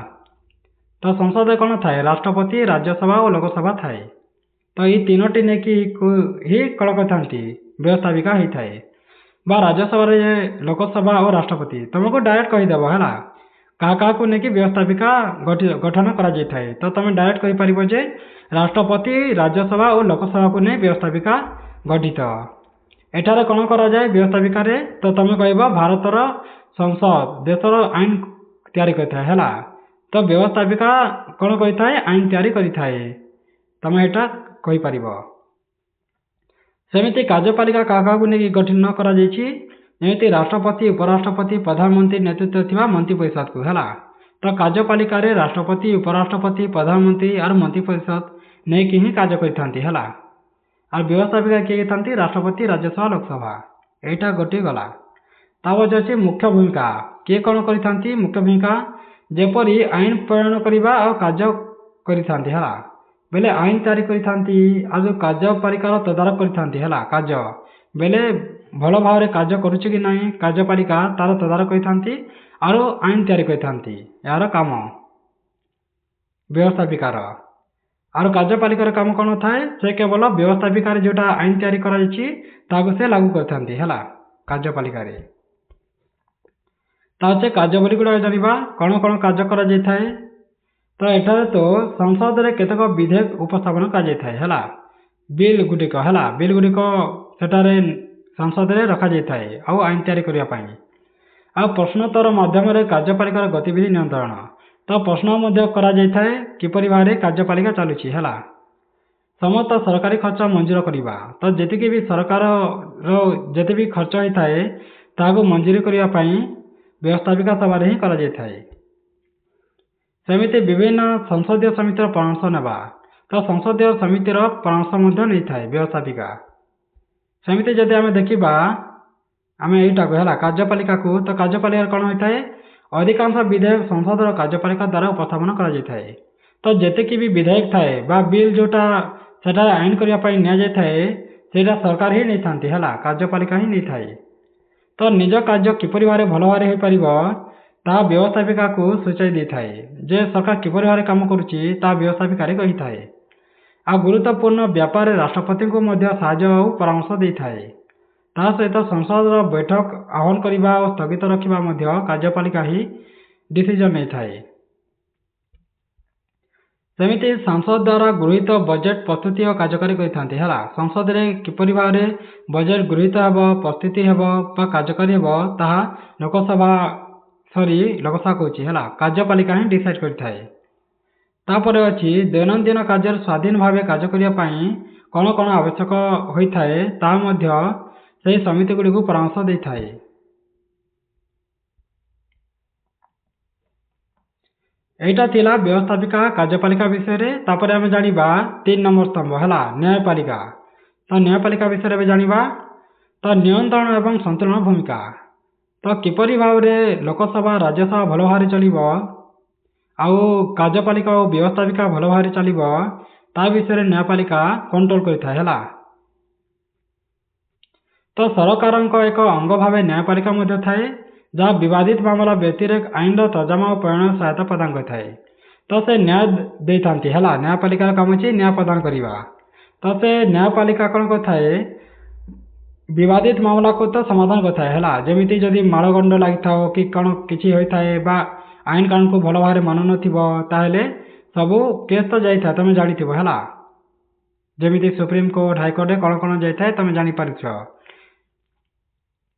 तो संसद कौन थाए राष्ट्रपति राज्यसभा और लोकसभा थाए। तो ये तीनोटी नहीं ही कौन करते व्यवस्थापिका होता है बा राज्यसभा लोकसभा और राष्ट्रपति तुमको डायरेक्ट कहीदेव है क्या को लेकिन व्यवस्थापिका गठन कराए। तो तुम डायरेक्ट कहीपर जे राष्ट्रपति राज्यसभा और लोकसभा को नहीं व्यवस्थापिका गठित एठारे कौन कराए व्यवस्थापिका तो तुम कह भारतर संसद देशर आईन तैयारी करता है। तो व्यवस्थापिका कौन करता है आईन तैयारी करें तुम यहाँ कहीपर। सेमती कार्यपालिका क्या नहीं गठन करमती राष्ट्रपति उपराष्ट्रपति प्रधानमंत्री नेतृत्व थी मंत्रिपरिषद को है। तो कार्यपालिका राष्ट्रपति उपराष्ट्रपति प्रधानमंत्री और मंत्रिपरिषद नहीं कि कार्य करते और व्यवस्थापिका किए था राष्ट्रपति राज्यसभा लोकसभा यहाँ गोटे गला। तापर अच्छे मुख्य भूमिका किए कौन करते मुख्य भूमिका जेपरी आईन प्रणयन करने और कार्य करते है बेले आईन तैयारी करते जो कार्यपालिकार तदारख करते है कार्य बेले भल भाव में कार्य करुच्च कि ना कार्यपालिका तार तदारख करते और आईन तैयारी करते यार काम व्यवस्थापिकार और कार्यपालिकार काम कौन थाए से केवल व्यवस्थापिका जोटा आईन तैयारी कर लागू करते है कार्यपालिका। ताचे कार्यावली गुड़ा जाना कौन कौन कार्य कराए। तो एठारे तो संसद रे केतक विधेयक उपस्थापन कर बिल गुड़िक है बिल गुड़िक सेठारे संसद रे रखा जाए आउ आईन तैयारी करने आ प्रश्नोत्तर माध्यम कार्यपालिकार गतिविधि नियंत्रण। तो प्रश्न करा किपरि भाव में कार्यपालिका चलुची है समस्त सरकारी खर्च मंजूर करवा। तो जी भी सरकार जिते भी खर्च होता है ताको मंजूरी करने व्यवस्थापिका सभा ही करा। सेमिति विभिन्न संसदीय समितिर परामर्श नेबा। तो संसदीय समितिर परामर्श नहीं थाए व्यवस्थापिका। सेमिति जदि आम देखा आम यहीटा को है कार्यपालिका को। तो कार्यपालिका कौन होता है अधिकांश विधेयक संसद कार्यपालिका द्वारा उपस्थापन कराए। तो जितकी भी विधेयक थाए बा बिल जोटा सेटा आईन करने नि जाए सेटा सरकार ही नहीं था है कार्यपालिका ही नहीं थाए। तो निज कार्य किपरि भाव भल भाव हो पार ता व्यवस्थापिका को सूचाई दे थाए जे सरकार किपरि भाव काम करुच्ची ता व्यवस्थापिका कही थाए। आ गुरुत्वपूर्ण व्यापार राष्ट्रपति को साहाय्य और परामर्श दे थाए। ता सहित संसद बैठक आह्वान करने और स्थगित रखा कार्यपालिका ही डिसीजन नहीं थाए। सेमिति संसद द्वारा गृहीत बजेट प्रस्तुति और कार्यकारी करते है संसद रे किपरि भाव में बजेट गृहीत हेब प्रस्तुति हेब कार्यकारी हेब ताहा लोकसभा लोकसभा कहूँ है कार्यपालिका ही डिसाइड करता है। तापर अच्छी दैनंदिन कार्य स्वाधीन भाव कार्य करने कौन कौन आवश्यक होता है से समिति गुड़ी को परामर्श दे थाए। यहाँ थिला व्यवस्थापिका कार्यपालिका विषय रे। तापर आम जाना 3 नंबर स्तंभ है न्यायपालिका। तो न्यायपालिका विषय में जाना तो नियंत्रण एवं संतुलन भूमिका। तो किपरि भाव में लोकसभा राज्यसभा भल भाव चलो आउ कार्यपालिका और व्यवस्थापिका भल भाव चलो ता विषय न्यायपालिका कंट्रोल करता है। ତ ସରକାରଙ୍କ ଏକ ଅଙ୍ଗ ଭାବେ ନ୍ୟାୟପାଳିକା ମଧ୍ୟ ଥାଏ, ଯାହା ବିବାଦିତ ମାମଲା ବ୍ୟତିରେ ଆଇନର ତର୍ଜମା ଓ ପରିଣୟ ସହାୟତା ପ୍ରଦାନ କରିଥାଏ। ତ ସେ ନ୍ୟାୟ ଦେଇଥାନ୍ତି ହେଲା। ନ୍ୟାୟପାଳିକାର କାମ ହେଉଛି ନ୍ୟାୟ ପ୍ରଦାନ କରିବା। ତ ସେ ନ୍ୟାୟପାଳିକା କ'ଣ କରିଥାଏ, ବିବାଦିତ ମାମଲାକୁ ତ ସମାଧାନ କରିଥାଏ ହେଲା। ଯେମିତି ଯଦି ମାଳଗଣ୍ଡ ଲାଗିଥାଉ କି କ'ଣ କିଛି ହୋଇଥାଏ ବା ଆଇନ କାନୁନକୁ ଭଲ ଭାବରେ ମାନୁନଥିବ, ତାହେଲେ ସବୁ କେସ୍ ତ ଯାଇଥାଏ, ତମେ ଜାଣିଥିବ ହେଲା। ଯେମିତି ସୁପ୍ରିମକୋର୍ଟ, ହାଇକୋର୍ଟରେ କ'ଣ କ'ଣ ଯାଇଥାଏ ତମେ ଜାଣିପାରୁଛ।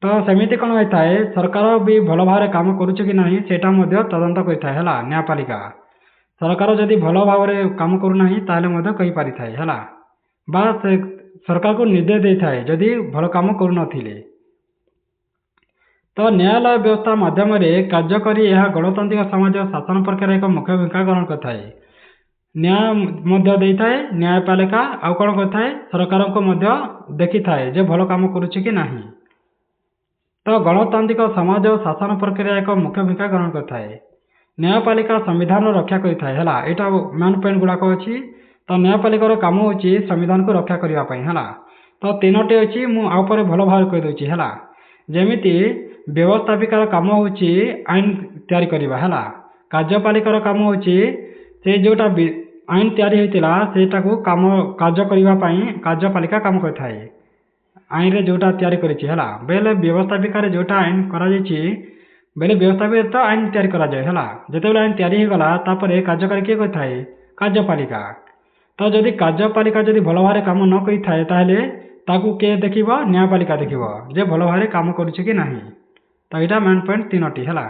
ତ ସେମିତି କ'ଣ ହୋଇଥାଏ, ସରକାର ବି ଭଲ ଭାବରେ କାମ କରୁଛି କି ନାହିଁ ସେଇଟା ମଧ୍ୟ ତଦନ୍ତ କରିଥାଏ ହେଲା ନ୍ୟାୟପାଳିକା। ସରକାର ଯଦି ଭଲ ଭାବରେ କାମ କରୁନାହିଁ ତାହେଲେ ମଧ୍ୟ କହିପାରିଥାଏ ହେଲା, ବା ସେ ସରକାରକୁ ନିର୍ଦ୍ଦେଶ ଦେଇଥାଏ ଯଦି ଭଲ କାମ କରୁନଥିଲେ। ତ ନ୍ୟାୟାଳୟ ବ୍ୟବସ୍ଥା ମାଧ୍ୟମରେ କାର୍ଯ୍ୟ କରି ଏହା ଗଣତାନ୍ତ୍ରିକ ସମାଜ ଶାସନ ପ୍ରକ୍ରିୟାରେ ଏକ ମୁଖ୍ୟ ଭୂମିକା ଗ୍ରହଣ କରିଥାଏ। ନ୍ୟାୟ ମଧ୍ୟ ଦେଇଥାଏ ନ୍ୟାୟପାଳିକା, ଆଉ କ'ଣ କରିଥାଏ, ସରକାରଙ୍କୁ ମଧ୍ୟ ଦେଖିଥାଏ ଯେ ଭଲ କାମ କରୁଛି କି ନାହିଁ। ତ ଗଣତାନ୍ତ୍ରିକ ସମାଜ ଓ ଶାସନ ପ୍ରକ୍ରିୟା ଏକ ମୁଖ୍ୟ ଭୂମିକା ଗ୍ରହଣ କରିଥାଏ। ନ୍ୟାୟପାଳିକା ସମ୍ବିଧାନର ରକ୍ଷା କରିଥାଏ ହେଲା। ଏଇଟା ମେନ୍ ପଏଣ୍ଟ ଗୁଡ଼ାକ ଅଛି। ତ ନ୍ୟାୟପାଳିକାର କାମ ହେଉଛି ସମ୍ବିଧାନକୁ ରକ୍ଷା କରିବା ପାଇଁ ହେଲା। ତ ତିନୋଟି ଅଛି, ମୁଁ ଆଉ ପରେ ଭଲ ଭାବରେ କହିଦେଉଛି ହେଲା। ଯେମିତି ବ୍ୟବସ୍ଥାପିକାର କାମ ହେଉଛି ଆଇନ ତିଆରି କରିବା ହେଲା। କାର୍ଯ୍ୟପାଳିକାର କାମ ହେଉଛି ସେ ଯେଉଁଟା ଆଇନ ତିଆରି ହୋଇଥିଲା ସେଇଟାକୁ କାର୍ଯ୍ୟ କରିବା ପାଇଁ କାର୍ଯ୍ୟପାଳିକା କାମ କରିଥାଏ। ଆଇନରେ ଯେଉଁଟା ତିଆରି କରିଛି ହେଲା, ବେଲେ ବ୍ୟବସ୍ଥାପିକାରେ ଯେଉଁଟା ଆଇନ କରାଯାଇଛି, ବେଲେ ବ୍ୟବସ୍ଥାପିକା ତ ଆଇନ ତିଆରି କରାଯାଏ ହେଲା। ଯେତେବେଳେ ଆଇନ ତିଆରି ହୋଇଗଲା ତାପରେ କାର୍ଯ୍ୟକାରୀ କିଏ କରିଥାଏ, କାର୍ଯ୍ୟପାଳିକା। ତ ଯଦି କାର୍ଯ୍ୟପାଳିକା ଯଦି ଭଲ ଭାବରେ କାମ ନ କରିଥାଏ ତାହେଲେ ତାକୁ କିଏ ଦେଖିବ, ନ୍ୟାୟପାଳିକା ଦେଖିବ ଯେ ଭଲ ଭାବରେ କାମ କରୁଛି କି ନାହିଁ। ତ ଏଇଟା ମେନ୍ ପଏଣ୍ଟ ତିନୋଟି ହେଲା।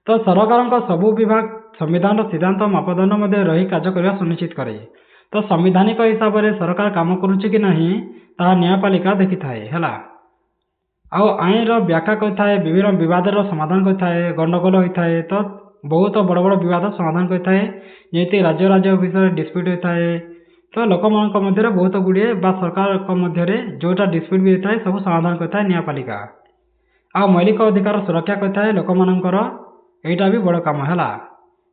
ତ ସରକାରଙ୍କ ସବୁ ବିଭାଗ ସମ୍ବିଧାନର ସିଦ୍ଧାନ୍ତ ମାପଦଣ୍ଡ ମଧ୍ୟରେ ରହି କାର୍ଯ୍ୟ କରିବା ସୁନିଶ୍ଚିତ କରେ। ତ ସାମ୍ବିଧାନିକ ହିସାବରେ ସରକାର କାମ କରୁଛି କି ନାହିଁ ତାହା ନ୍ୟାୟପାଳିକା ଦେଖିଥାଏ ହେଲା। ଆଉ ଆଇନର ବ୍ୟାଖ୍ୟା କରିଥାଏ, ବିଭିନ୍ନ ବିବାଦର ସମାଧାନ କରିଥାଏ, ଗଣ୍ଡଗୋଳ ହୋଇଥାଏ ତ ବହୁତ ବଡ଼ ବଡ଼ ବିବାଦ ସମାଧାନ କରିଥାଏ। ଯେମିତି ରାଜ୍ୟ ଭିତରେ ଡିସ୍ପ୍ୟୁଟ୍ ହୋଇଥାଏ ତ ଲୋକମାନଙ୍କ ମଧ୍ୟରେ ବହୁତ ଗୁଡ଼ିଏ ବା ସରକାରଙ୍କ ମଧ୍ୟରେ ଯେଉଁଟା ଡିସ୍ପ୍ୟୁଟ୍ ବି ହୋଇଥାଏ ସବୁ ସମାଧାନ କରିଥାଏ ନ୍ୟାୟପାଳିକା। ଆଉ ମୌଳିକ ଅଧିକାର ସୁରକ୍ଷା କରିଥାଏ ଲୋକମାନଙ୍କର, ଏଇଟା ବି ବଡ଼ କାମ ହେଲା।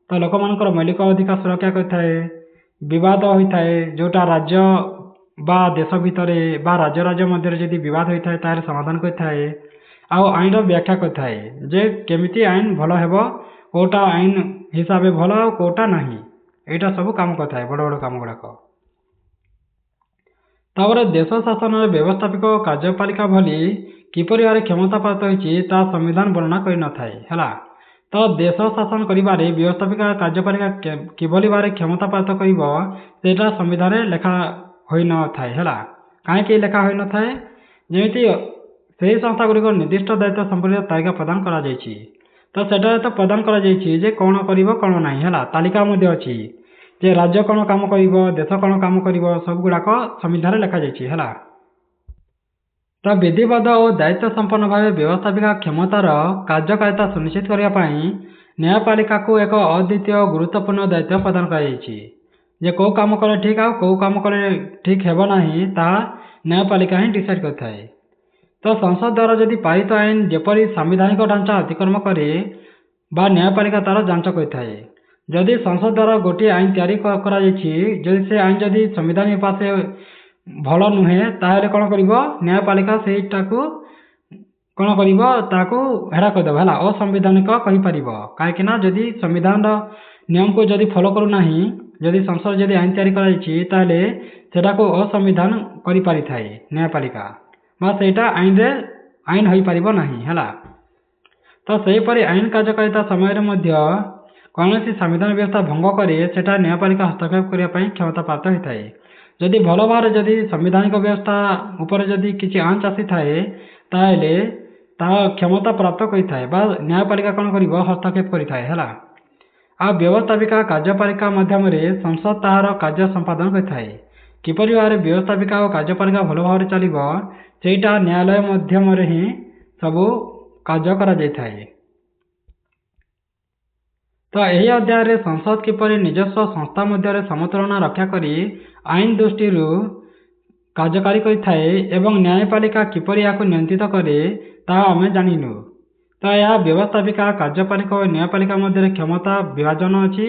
ତ ଲୋକମାନଙ୍କର ମୌଳିକ ଅଧିକାର ସୁରକ୍ଷା କରିଥାଏ। ବିବାଦ ହୋଇଥାଏ ଯେଉଁଟା ରାଜ୍ୟ ବା ଦେଶ ଭିତରେ ବା ରାଜ୍ୟ ମଧ୍ୟରେ ଯଦି ବିବାଦ ହୋଇଥାଏ ତାହେଲେ ସମାଧାନ କରିଥାଏ। ଆଉ ଆଇନର ବ୍ୟାଖ୍ୟା କରିଥାଏ ଯେ କେମିତି ଆଇନ ଭଲ ହେବ, କେଉଁଟା ଆଇନ ହିସାବରେ ଭଲ ଆଉ କେଉଁଟା ନାହିଁ, ଏଇଟା ସବୁ କାମ କରିଥାଏ, ବଡ଼ ବଡ଼ କାମ ଗୁଡ଼ାକ। ତାପରେ ଦେଶ ଶାସନରେ ବ୍ୟବସ୍ଥାପିକ ଓ କାର୍ଯ୍ୟପାଳିକା ଭଳି କିପରି ଭାବରେ କ୍ଷମତାପ୍ରାପ୍ତ ହୋଇଛି ତାହା ସମ୍ବିଧାନ ବର୍ଣ୍ଣନା କରିନଥାଏ ହେଲା। ତ ଦେଶ ଶାସନ କରିବାରେ ବ୍ୟବସ୍ଥାପିକା କାର୍ଯ୍ୟପାଳିକା କିଭଳି ଭାବରେ କ୍ଷମତାପ୍ରାପ୍ତ କରିବ ସେଇଟା ସମ୍ବିଧାନରେ ଲେଖା ହୋଇନଥାଏ ହେଲା। କାହିଁକି ଲେଖା ହୋଇନଥାଏ, ଯେମିତି ସେହି ସଂସ୍ଥା ଗୁଡ଼ିକର ନିର୍ଦ୍ଦିଷ୍ଟ ଦାୟିତ୍ୱ ସମ୍ପର୍କୀୟ ତାଲିକା ପ୍ରଦାନ କରାଯାଇଛି। ତ ସେଠାରେ ତ ପ୍ରଦାନ କରାଯାଇଛି ଯେ କ'ଣ କରିବ କ'ଣ ନାହିଁ ହେଲା। ତାଲିକା ମଧ୍ୟ ଅଛି ଯେ ରାଜ୍ୟ କ'ଣ କାମ କରିବ, ଦେଶ କ'ଣ କାମ କରିବ, ସବୁଗୁଡ଼ାକ ସମ୍ବିଧାନରେ ଲେଖାଯାଇଛି ହେଲା। ତ ବିଧିବଦ୍ଧ ଓ ଦାୟିତ୍ୱ ସମ୍ପନ୍ନ ଭାବେ ବ୍ୟବସ୍ଥାପିକା କ୍ଷମତାର କାର୍ଯ୍ୟକାରିତା ସୁନିଶ୍ଚିତ କରିବା ପାଇଁ ନ୍ୟାୟପାଳିକାକୁ ଏକ ଅଦ୍ୱିତୀୟ ଗୁରୁତ୍ୱପୂର୍ଣ୍ଣ ଦାୟିତ୍ୱ ପ୍ରଦାନ କରାଯାଇଛି। ଯେ କେଉଁ କାମ କଲେ ଠିକ୍ ଆଉ କେଉଁ କାମ କଲେ ଠିକ୍ ହେବ ନାହିଁ ତାହା ନ୍ୟାୟପାଳିକା ହିଁ ଡିସାଇଡ୍ କରିଥାଏ। ତ ସଂସଦ ଦ୍ୱାରା ଯଦି ପାରିତ ଆଇନ ଯେପରି ସାମ୍ବିଧାନିକ ଢାଞ୍ଚା ଅତିକ୍ରମ କରେ ବା ନ୍ୟାୟପାଳିକା ତାର ଯାଞ୍ଚ କରିଥାଏ। ଯଦି ସଂସଦ ଦ୍ୱାରା ଗୋଟିଏ ଆଇନ ତିଆରି କରାଯାଇଛି, ଯଦି ସେ ଆଇନ ଯଦି ସମ୍ବିଧାନିକ ପାଶେ ଭଲ ନୁହେଁ ତାହେଲେ କ'ଣ କରିବ, ନ୍ୟାୟପାଳିକା ସେଇଟାକୁ କ'ଣ କରିବ, ତାକୁ ହେଡ଼ା କରିଦେବ ହେଲା, ଅସମ୍ବିଧାନିକ କହିପାରିବ। କାହିଁକି ନା ଯଦି ସମ୍ବିଧାନର ନିୟମକୁ ଯଦି ଫଲୋ କରୁନାହିଁ, ଯଦି ସଂସଦ ଯଦି ଆଇନ ତିଆରି କରାଯାଇଛି ତାହେଲେ ସେଟାକୁ ଅସମ୍ବିଧାନ କରିପାରିଥାଏ ନ୍ୟାୟପାଳିକା, ବା ସେଇଟା ଆଇନ ହୋଇପାରିବ ନାହିଁ ହେଲା। ତ ସେହିପରି ଆଇନ କାର୍ଯ୍ୟକାରିତା ସମୟରେ ମଧ୍ୟ କୌଣସି ସାମ୍ବିଧାନିକ ବ୍ୟବସ୍ଥା ଭଙ୍ଗ କରେ ସେଟା ନ୍ୟାୟପାଳିକା ହସ୍ତକ୍ଷେପ କରିବା ପାଇଁ କ୍ଷମତାପ୍ରାପ୍ତ ହୋଇଥାଏ। ଯଦି ଭଲ ଭାବରେ ଯଦି ସାମ୍ବିଧାନିକ ବ୍ୟବସ୍ଥା ଉପରେ ଯଦି କିଛି ଆଞ୍ଚ ଆସିଥାଏ ତାହେଲେ ତାହା କ୍ଷମତା ପ୍ରାପ୍ତ କରିଥାଏ ବା ନ୍ୟାୟପାଳିକା କ'ଣ କରିବ, ହସ୍ତକ୍ଷେପ କରିଥାଏ ହେଲା। ଆଉ ବ୍ୟବସ୍ଥାପିକା କାର୍ଯ୍ୟପାଳିକା ମାଧ୍ୟମରେ ସଂସଦ ତାହାର କାର୍ଯ୍ୟ ସମ୍ପାଦନ କରିଥାଏ। କିପରି ଭାବରେ ବ୍ୟବସ୍ଥାପିକା ଓ କାର୍ଯ୍ୟପାଳିକା ଭଲ ଭାବରେ ଚାଲିବ ସେଇଟା ନ୍ୟାୟାଳୟ ମାଧ୍ୟମରେ ହିଁ ସବୁ କାର୍ଯ୍ୟ କରାଯାଇଥାଏ। ତ ଏହି ଅଧ୍ୟାୟରେ ସଂସଦ କିପରି ନିଜସ୍ୱ ସଂସ୍ଥା ମଧ୍ୟରେ ସମତୁଳନା ରକ୍ଷା କରି ଆଇନ ଦୃଷ୍ଟିରୁ କାର୍ଯ୍ୟକାରୀ କରିଥାଏ ଏବଂ ନ୍ୟାୟପାଳିକା କିପରି ଏହାକୁ ନିୟନ୍ତ୍ରିତ କରେ ତାହା ଆମେ ଜାଣିଲୁ। ତ ଏହା ବ୍ୟବସ୍ଥାପିକା କାର୍ଯ୍ୟପାଳିକା ଓ ନ୍ୟାୟପାଳିକା ମଧ୍ୟରେ କ୍ଷମତା ବିଭାଜନ ଅଛି,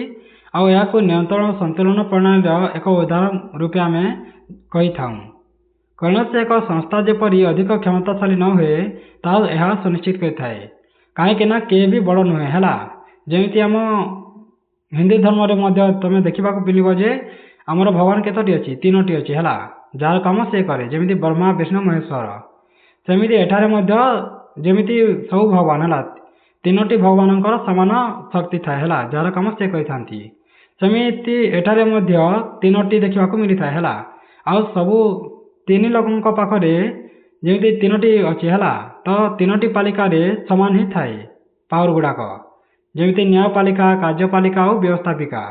ଆଉ ଏହାକୁ ନିୟନ୍ତ୍ରଣ ସନ୍ତୁଳନ ପ୍ରଣାଳୀର ଏକ ଉଦାହରଣ ରୂପେ ଆମେ କହିଥାଉ। କୌଣସି ଏକ ସଂସ୍ଥା ଯେପରି ଅଧିକ କ୍ଷମତାଶାଳୀ ନ ହୁଏ ତାହା ଏହା ସୁନିଶ୍ଚିତ କରିଥାଏ। କାହିଁକି ନା କିଏ ବି ବଡ଼ ନୁହେଁ ହେଲା। ଯେମିତି ଆମ ହିନ୍ଦୁ ଧର୍ମରେ ମଧ୍ୟ ତମେ ଦେଖିବାକୁ ମିଳିବ ଯେ ଆମର ଭଗବାନ କେତୋଟି ଅଛି? 3ଟି ଅଛି ହେଲା। ଯାହାର କାମ ସେ କରେ, ଯେମିତି ବ୍ରହ୍ମା ବିଷ୍ଣୁ ମହେଶ୍ୱର। ସେମିତି ଏଠାରେ ମଧ୍ୟ ଯେମିତି ସବୁ ଭଗବାନ ହେଲା, 3ଟି ଭଗବାନଙ୍କର ସମାନ ଶକ୍ତି ଥାଏ ହେଲା, ଯାହାର କାମ ସେ କରିଥାନ୍ତି। ସେମିତି ଏଠାରେ ମଧ୍ୟ 3ଟି ଦେଖିବାକୁ ମିଳିଥାଏ ହେଲା। ଆଉ ସବୁ 3 ଲୋକଙ୍କ ପାଖରେ ଯେମିତି 3ଟି ଅଛି ହେଲା, ତ 3ଟି ପାଳିକାରେ ସମାନ ହିଁ ଥାଏ ପାୱାର ଗୁଡ଼ାକ। ଯେମିତି ନ୍ୟାୟପାଳିକା, କାର୍ଯ୍ୟପାଳିକା ଆଉ ବ୍ୟବସ୍ଥାପିକା।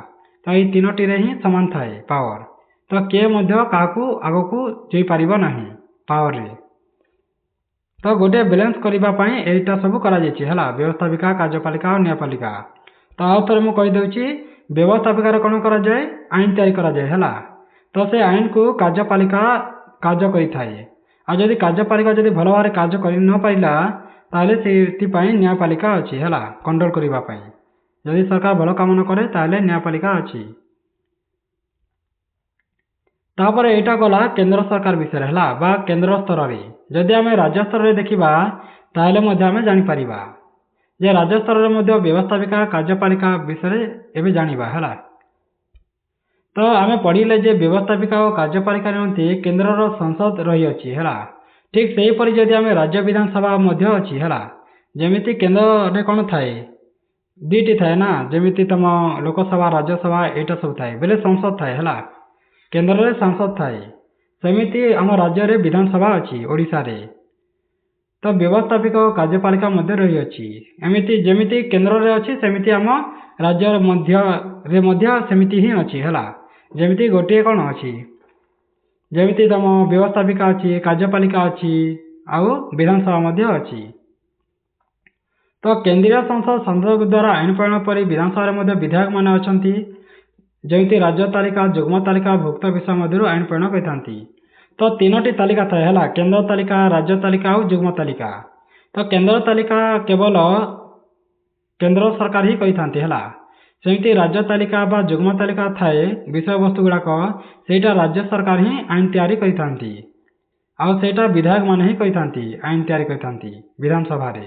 ତ ଏଇ 3ଟିରେ ହିଁ ସମାନ ଥାଏ ପାୱାର। ତ କିଏ ମଧ୍ୟ କାହାକୁ ଆଗକୁ ଯାଇପାରିବ ନାହିଁ ପାୱାରରେ। ତ ଗୋଟେ ବାଲାନ୍ସ କରିବା ପାଇଁ ଏଇଟା ସବୁ କରାଯାଇଛି ହେଲା, ବ୍ୟବସ୍ଥାପିକା, କାର୍ଯ୍ୟପାଳିକା ଆଉ ନ୍ୟାୟପାଳିକା। ତ ଆଉ ଥରେ ମୁଁ କହିଦେଉଛି, ବ୍ୟବସ୍ଥାପିକାରେ କ'ଣ କରାଯାଏ? ଆଇନ ତିଆରି କରାଯାଏ ହେଲା। ତ ସେ ଆଇନକୁ କାର୍ଯ୍ୟପାଳିକା କାର୍ଯ୍ୟ କରିଥାଏ। ଆଉ ଯଦି କାର୍ଯ୍ୟପାଳିକା ଯଦି ଭଲ ଭାବରେ କାର୍ଯ୍ୟ କରି ନ ପାରିଲା ତାହେଲେ ସେଥିପାଇଁ ନ୍ୟାୟପାଳିକା ଅଛି ହେଲା, କଣ୍ଟ୍ରୋଲ କରିବା ପାଇଁ। ଯଦି ସରକାର ଭଲ କାମ ନ କରେ ତାହେଲେ ନ୍ୟାୟପାଳିକା ଅଛି। ତାପରେ ଏଇଟା ଗଲା କେନ୍ଦ୍ର ସରକାର ବିଷୟରେ ହେଲା, ବା କେନ୍ଦ୍ର ସ୍ତରରେ। ଯଦି ଆମେ ରାଜ୍ୟ ସ୍ତରରେ ଦେଖିବା ତାହେଲେ ମଧ୍ୟ ଆମେ ଜାଣିପାରିବା ଯେ ରାଜ୍ୟ ସ୍ତରରେ ମଧ୍ୟ ବ୍ୟବସ୍ଥାପିକା, କାର୍ଯ୍ୟପାଳିକା ବିଷୟରେ ଏବେ ଜାଣିବା ହେଲା। ତ ଆମେ ପଢ଼ିଲେ ଯେ ବ୍ୟବସ୍ଥାପିକା ଓ କାର୍ଯ୍ୟପାଳିକା ନିମନ୍ତେ କେନ୍ଦ୍ରର ସଂସଦ ରହିଅଛି ହେଲା। ଠିକ୍ ସେହିପରି ଯଦି ଆମେ ରାଜ୍ୟ ବିଧାନସଭା ମଧ୍ୟ ଅଛି ହେଲା। ଯେମିତି କେନ୍ଦ୍ରରେ କ'ଣ ଥାଏ? 2ଟି ଥାଏ ନା, ଯେମିତି ତମ ଲୋକସଭା, ରାଜ୍ୟସଭା ଏଇଟା ସବୁ ଥାଏ, ବେଲେ ସଂସଦ ଥାଏ ହେଲା। କେନ୍ଦ୍ରରେ ସଂସଦ ଥାଏ, ସେମିତି ଆମ ରାଜ୍ୟରେ ବିଧାନସଭା ଅଛି ଓଡ଼ିଶାରେ। ତ ବ୍ୟବସ୍ଥାପିକା ଓ କାର୍ଯ୍ୟପାଳିକା ମଧ୍ୟ ରହିଅଛି। ଏମିତି ଯେମିତି କେନ୍ଦ୍ରରେ ଅଛି ସେମିତି ଆମ ରାଜ୍ୟ ମଧ୍ୟରେ ମଧ୍ୟ ସେମିତି ହିଁ ଅଛି ହେଲା। ଯେମିତି ଗୋଟିଏ କ'ଣ ଅଛି? ଯେମିତି ତମ ବ୍ୟବସ୍ଥାପିକା ଅଛି, କାର୍ଯ୍ୟପାଳିକା ଅଛି ଆଉ ବିଧାନସଭା ମଧ୍ୟ ଅଛି। ତ କେନ୍ଦ୍ରୀୟ ସଂସଦ ଦ୍ୱାରା ଆଇନ ପ୍ରଣୟନ ପରି ବିଧାନସଭାରେ ମଧ୍ୟ ବିଧାୟକମାନେ ଅଛନ୍ତି। ଯେମିତି ରାଜ୍ୟ ତାଲିକା, ଯୁଗ୍ମ ତାଲିକା, ଭୁକ୍ତ ବିଷୟ ମଧ୍ୟରୁ ଆଇନ ପ୍ରଣୟନ କରିଥାନ୍ତି। ତ 3ଟି ତାଲିକା ଥାଏ ହେଲା, କେନ୍ଦ୍ର ତାଲିକା, ରାଜ୍ୟ ତାଲିକା ଆଉ ଯୁଗ୍ମ ତାଲିକା। ତ କେନ୍ଦ୍ର ତାଲିକା କେବଳ କେନ୍ଦ୍ର ସରକାର ହିଁ କରିଥାନ୍ତି ହେଲା। ସେମିତି ରାଜ୍ୟ ତାଲିକା ବା ଯୁଗ୍ମ ତାଲିକା ଥାଏ ବିଷୟବସ୍ତୁ ଗୁଡ଼ାକ, ସେଇଟା ରାଜ୍ୟ ସରକାର ହିଁ ଆଇନ ତିଆରି କରିଥାନ୍ତି। ଆଉ ସେଇଟା ବିଧାୟକମାନେ ହିଁ କରିଥାନ୍ତି, ଆଇନ ତିଆରି କରିଥାନ୍ତି ବିଧାନସଭାରେ।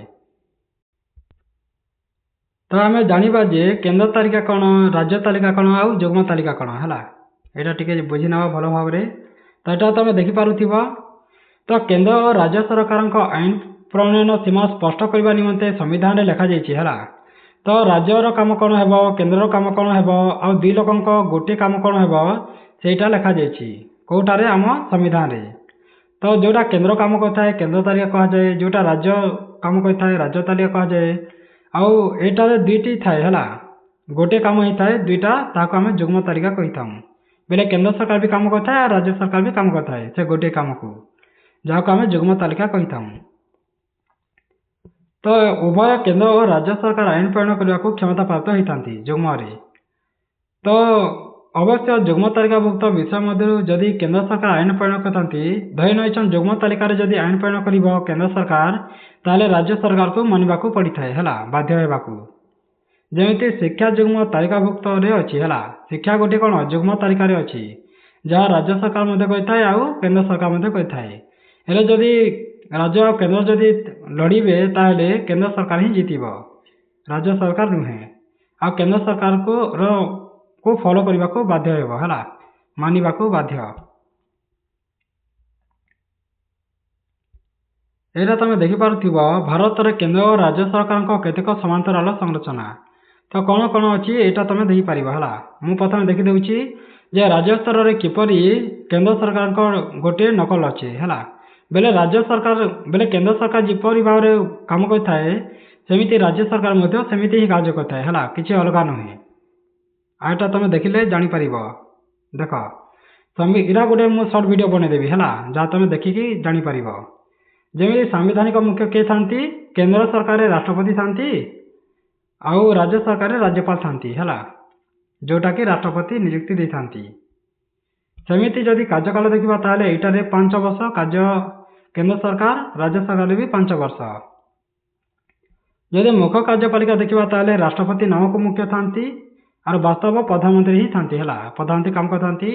ତ ଆମେ ଜାଣିବା ଯେ କେନ୍ଦ୍ର ତାଲିକା କ'ଣ, ରାଜ୍ୟ ତାଲିକା କ'ଣ ଆଉ ଯୁଗ୍ମ ତାଲିକା କ'ଣ ହେଲା। ଏଇଟା ଟିକେ ବୁଝି ନେବା ଭଲ ଭାବରେ। ତ ଏଇଟା ତମେ ଦେଖିପାରୁଥିବ। ତ କେନ୍ଦ୍ର ଓ ରାଜ୍ୟ ସରକାରଙ୍କ ଆଇନ ପ୍ରଣୟନ ସୀମା ସ୍ପଷ୍ଟ କରିବା ନିମନ୍ତେ ସମ୍ବିଧାନରେ ଲେଖାଯାଇଛି ହେଲା। ତ ରାଜ୍ୟର କାମ କ'ଣ ହେବ, କେନ୍ଦ୍ରର କାମ କ'ଣ ହେବ, ଆଉ 2 ଲୋକଙ୍କ ଗୋଟିଏ କାମ କ'ଣ ହେବ, ସେଇଟା ଲେଖାଯାଇଛି କେଉଁଟାରେ? ଆମ ସମ୍ବିଧାନରେ। ତ ଯେଉଁଟା କେନ୍ଦ୍ର କାମ କରିଥାଏ କେନ୍ଦ୍ର ତାଲିକା କୁହାଯାଏ, ଯେଉଁଟା ରାଜ୍ୟ କାମ କରିଥାଏ ରାଜ୍ୟ ତାଲିକା କୁହାଯାଏ। ଆଉ ଏଇଟାରେ 2ଟି ଥାଏ ହେଲା, ଗୋଟିଏ କାମ ହିଁ ଥାଏ 2ଟା, ତାହାକୁ ଆମେ ଯୁଗ୍ମ ତାଲିକା କହିଥାଉ। ବେଲେ କେନ୍ଦ୍ର ସରକାର ବି କାମ କରିଥାଏ ଆଉ ରାଜ୍ୟ ସରକାର ବି କାମ କରିଥାଏ ସେ ଗୋଟିଏ କାମକୁ, ଯାହାକୁ ଆମେ ଯୁଗ୍ମ ତାଲିକା କହିଥାଉ। ତ ଉଭୟ କେନ୍ଦ୍ର ଓ ରାଜ୍ୟ ସରକାର ଆଇନ ପ୍ରଣୟନ କରିବାକୁ କ୍ଷମତାପ୍ରାପ୍ତ ହୋଇଥାନ୍ତି ଯୁଗ୍ମରେ। ତ ଅବଶ୍ୟ ଯୁଗ୍ମ ତାଲିକାଭୁକ୍ତ ବିଷୟ ମଧ୍ୟରୁ ଯଦି କେନ୍ଦ୍ର ସରକାର ଆଇନ ପ୍ରଣୟନ କରିଥାନ୍ତି, ଧରି ନେଇଛନ୍ ଯୁଗ୍ମ ତାଲିକାରେ ଯଦି ଆଇନ ପ୍ରଣୟନ କରିବ କେନ୍ଦ୍ର ସରକାର, ତାହେଲେ ରାଜ୍ୟ ସରକାରକୁ ମାନିବାକୁ ପଡ଼ିଥାଏ ହେଲା, ବାଧ୍ୟ ହେବାକୁ। ଯେମିତି ଶିକ୍ଷା ଯୁଗ୍ମ ତାଲିକାଭୁକ୍ତରେ ଅଛି ହେଲା। ଶିକ୍ଷା ଗୋଟିଏ କ'ଣ ଯୁଗ୍ମ ତାଲିକାରେ ଅଛି, ଯାହା ରାଜ୍ୟ ସରକାର ମଧ୍ୟ କରିଥାଏ ଆଉ କେନ୍ଦ୍ର ସରକାର ମଧ୍ୟ କରିଥାଏ। ହେଲେ ଯଦି ରାଜ୍ୟ ଆଉ କେନ୍ଦ୍ର ଯଦି ଲଢ଼ିବେ ତାହେଲେ କେନ୍ଦ୍ର ସରକାର ହିଁ ଜିତିବ, ରାଜ୍ୟ ସରକାର ନୁହେଁ। ଆଉ କେନ୍ଦ୍ର ସରକାରକୁ ଫଲୋ କରିବାକୁ ବାଧ୍ୟ ହେବ ହେଲା, ମାନିବାକୁ ବାଧ୍ୟ। ଏଇଟା ତମେ ଦେଖିପାରୁଥିବ ଭାରତରେ କେନ୍ଦ୍ର ଓ ରାଜ୍ୟ ସରକାରଙ୍କ କେତେକ ସମାନ୍ତରାଳ ସଂରଚନା। ତ କ'ଣ କ'ଣ ଅଛି ଏଇଟା ତମେ ଦେଖିପାରିବ ହେଲା। ମୁଁ ପ୍ରଥମେ ଦେଖିଦେଉଛି ଯେ ରାଜ୍ୟ ସ୍ତରରେ କିପରି କେନ୍ଦ୍ର ସରକାରଙ୍କ ଗୋଟିଏ ନକଲ ଅଛି ହେଲା। ବେଲେ କେନ୍ଦ୍ର ସରକାର ଯେପରି ଭାବରେ କାମ କରିଥାଏ ସେମିତି ରାଜ୍ୟ ସରକାର ମଧ୍ୟ ସେମିତି ହିଁ କାର୍ଯ୍ୟ କରିଥାଏ ହେଲା, କିଛି ଅଲଗା ନୁହେଁ। ଆଉ ଏଇଟା ତମେ ଦେଖିଲେ ଜାଣିପାରିବ। ଦେଖ ଏଇଟା ଗୋଟେ ମୁଁ ସର୍ଟ ଭିଡ଼ିଓ ବନେଇଦେବି ହେଲା, ଯାହା ତମେ ଦେଖିକି ଜାଣିପାରିବ। ଯେମିତି ସାମ୍ବିଧାନିକ ମୁଖ୍ୟ କିଏ ଥାନ୍ତି? କେନ୍ଦ୍ର ସରକାରରେ ରାଷ୍ଟ୍ରପତି ଥାନ୍ତି ଆଉ ରାଜ୍ୟ ସରକାରରେ ରାଜ୍ୟପାଳ ଥାନ୍ତି ହେଲା, ଯେଉଁଟାକି ରାଷ୍ଟ୍ରପତି ନିଯୁକ୍ତି ଦେଇଥାନ୍ତି। ସେମିତି ଯଦି କାର୍ଯ୍ୟକାଳ ଦେଖିବା ତାହେଲେ ଏଇଟାରେ 5 ବର୍ଷ କାର୍ଯ୍ୟ କେନ୍ଦ୍ର ସରକାର, ରାଜ୍ୟ ସରକାରରେ ବି 5 ବର୍ଷ। ଯଦି ମୁଖ୍ୟ କାର୍ଯ୍ୟପାଳିକା ଦେଖିବା ତାହେଲେ ରାଷ୍ଟ୍ରପତି ନାମକ ମୁଖ୍ୟ ଥାନ୍ତି ଆଉ ବାସ୍ତବ ପ୍ରଧାନମନ୍ତ୍ରୀ ହିଁ ଥାନ୍ତି ହେଲା, ପ୍ରଧାନମନ୍ତ୍ରୀ କାମ କରିଥାନ୍ତି।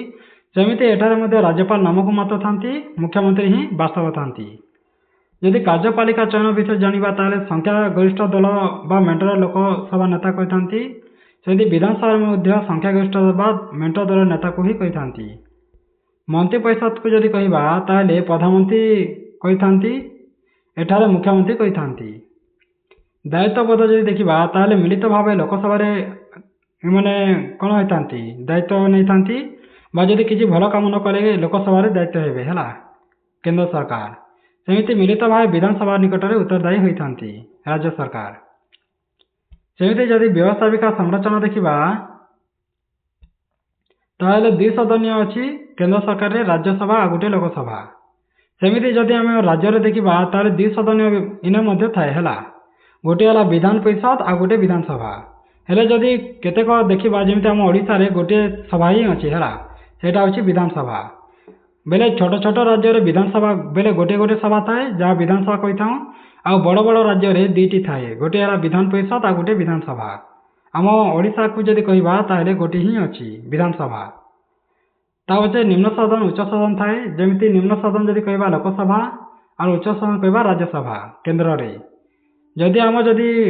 ସେମିତି ଏଠାରେ ମଧ୍ୟ राज्यपाल ନାମକୁ ମାତ୍ର ଥାନ୍ତି, ମୁଖ୍ୟମନ୍ତ୍ରୀ ହିଁ ବାସ୍ତବ ଥାନ୍ତି। ଯଦି କାର୍ଯ୍ୟପାଳିକା ଚୟନ ବିଷୟ ଜାଣିବା ତାହେଲେ ସଂଖ୍ୟା ଗରିଷ୍ଠ ଦଳ ବା ମେଣ୍ଟର ଲୋକସଭା ନେତା କହିଥାନ୍ତି। ସେମିତି ବିଧାନସଭାରେ ମଧ୍ୟ ସଂଖ୍ୟାଗରିଷ୍ଠ ବା ମେଣ୍ଟ ଦଳ ନେତାକୁ ହିଁ କହିଥାନ୍ତି। ମନ୍ତ୍ରୀ ପରିଷଦକୁ ଯଦି କହିବା ତାହେଲେ ପ୍ରଧାନମନ୍ତ୍ରୀ କହିଥାନ୍ତି, ଏଠାରେ ମୁଖ୍ୟମନ୍ତ୍ରୀ କହିଥାନ୍ତି। ଦାୟିତ୍ୱବୋଧ ଯଦି ଦେଖିବା ତାହେଲେ ମିଳିତ ଭାବେ ଲୋକସଭାରେ ଏମାନେ କ'ଣ ହୋଇଥାନ୍ତି, ଦାୟିତ୍ୱ ନେଇଥାନ୍ତି ବା ଯଦି କିଛି ଭଲ କାମ ନ କଲେ ଲୋକସଭାରେ ଦାୟିତ୍ୱ ହେବେ ହେଲା କେନ୍ଦ୍ର ସରକାର। ସେମିତି ମିଳିତ ଭାବେ ବିଧାନସଭା ନିକଟରେ ଉତ୍ତରଦାୟୀ ହୋଇଥାନ୍ତି ରାଜ୍ୟ ସରକାର। ସେମିତି ଯଦି ବ୍ୟବସ୍ଥାପିକା ସଂରଚନା ଦେଖିବା ତାହେଲେ 2 ସଦନୀୟ ଅଛି କେନ୍ଦ୍ର ସରକାରରେ, ରାଜ୍ୟସଭା ଆଉ ଗୋଟିଏ ଲୋକସଭା। ସେମିତି ଯଦି ଆମେ ରାଜ୍ୟରେ ଦେଖିବା ତାହେଲେ 2 ସଦନୀୟ ଇନେ ମଧ୍ୟ ଥାଏ ହେଲା, ଗୋଟିଏ ହେଲା ବିଧାନ ପରିଷଦ ଆଉ ଗୋଟିଏ ବିଧାନସଭା। ହେଲେ ଯଦି କେତେକ ଦେଖିବା ଯେମିତି ଆମ ଓଡ଼ିଶାରେ ଗୋଟିଏ ସଭା ହିଁ ଅଛି ହେଲା, ସେଇଟା ହେଉଛି ବିଧାନସଭା। ବେଲେ ଛୋଟ ଛୋଟ ରାଜ୍ୟରେ ବିଧାନସଭା ବେଲେ ଗୋଟିଏ ଗୋଟିଏ ସଭା ଥାଏ ଯାହା ବିଧାନସଭା କହିଥାଉ, ଆଉ ବଡ଼ ବଡ଼ ରାଜ୍ୟରେ 2ଟି ଥାଏ, ଗୋଟିଏ ହେଲା ବିଧାନ ପରିଷଦ ଆଉ ଗୋଟିଏ ବିଧାନସଭା। ଆମ ଓଡ଼ିଶାକୁ ଯଦି କହିବା ତାହେଲେ ଗୋଟିଏ ହିଁ ଅଛି ବିଧାନସଭା। ତା ପଛେ ନିମ୍ନ ସଦନ ଉଚ୍ଚ ସଦନ ଥାଏ, ଯେମିତି ନିମ୍ନ ସଦନ ଯଦି କହିବା ଲୋକସଭା ଆଉ ଉଚ୍ଚ ସଦନ କହିବା ରାଜ୍ୟସଭା କେନ୍ଦ୍ରରେ। ଯଦି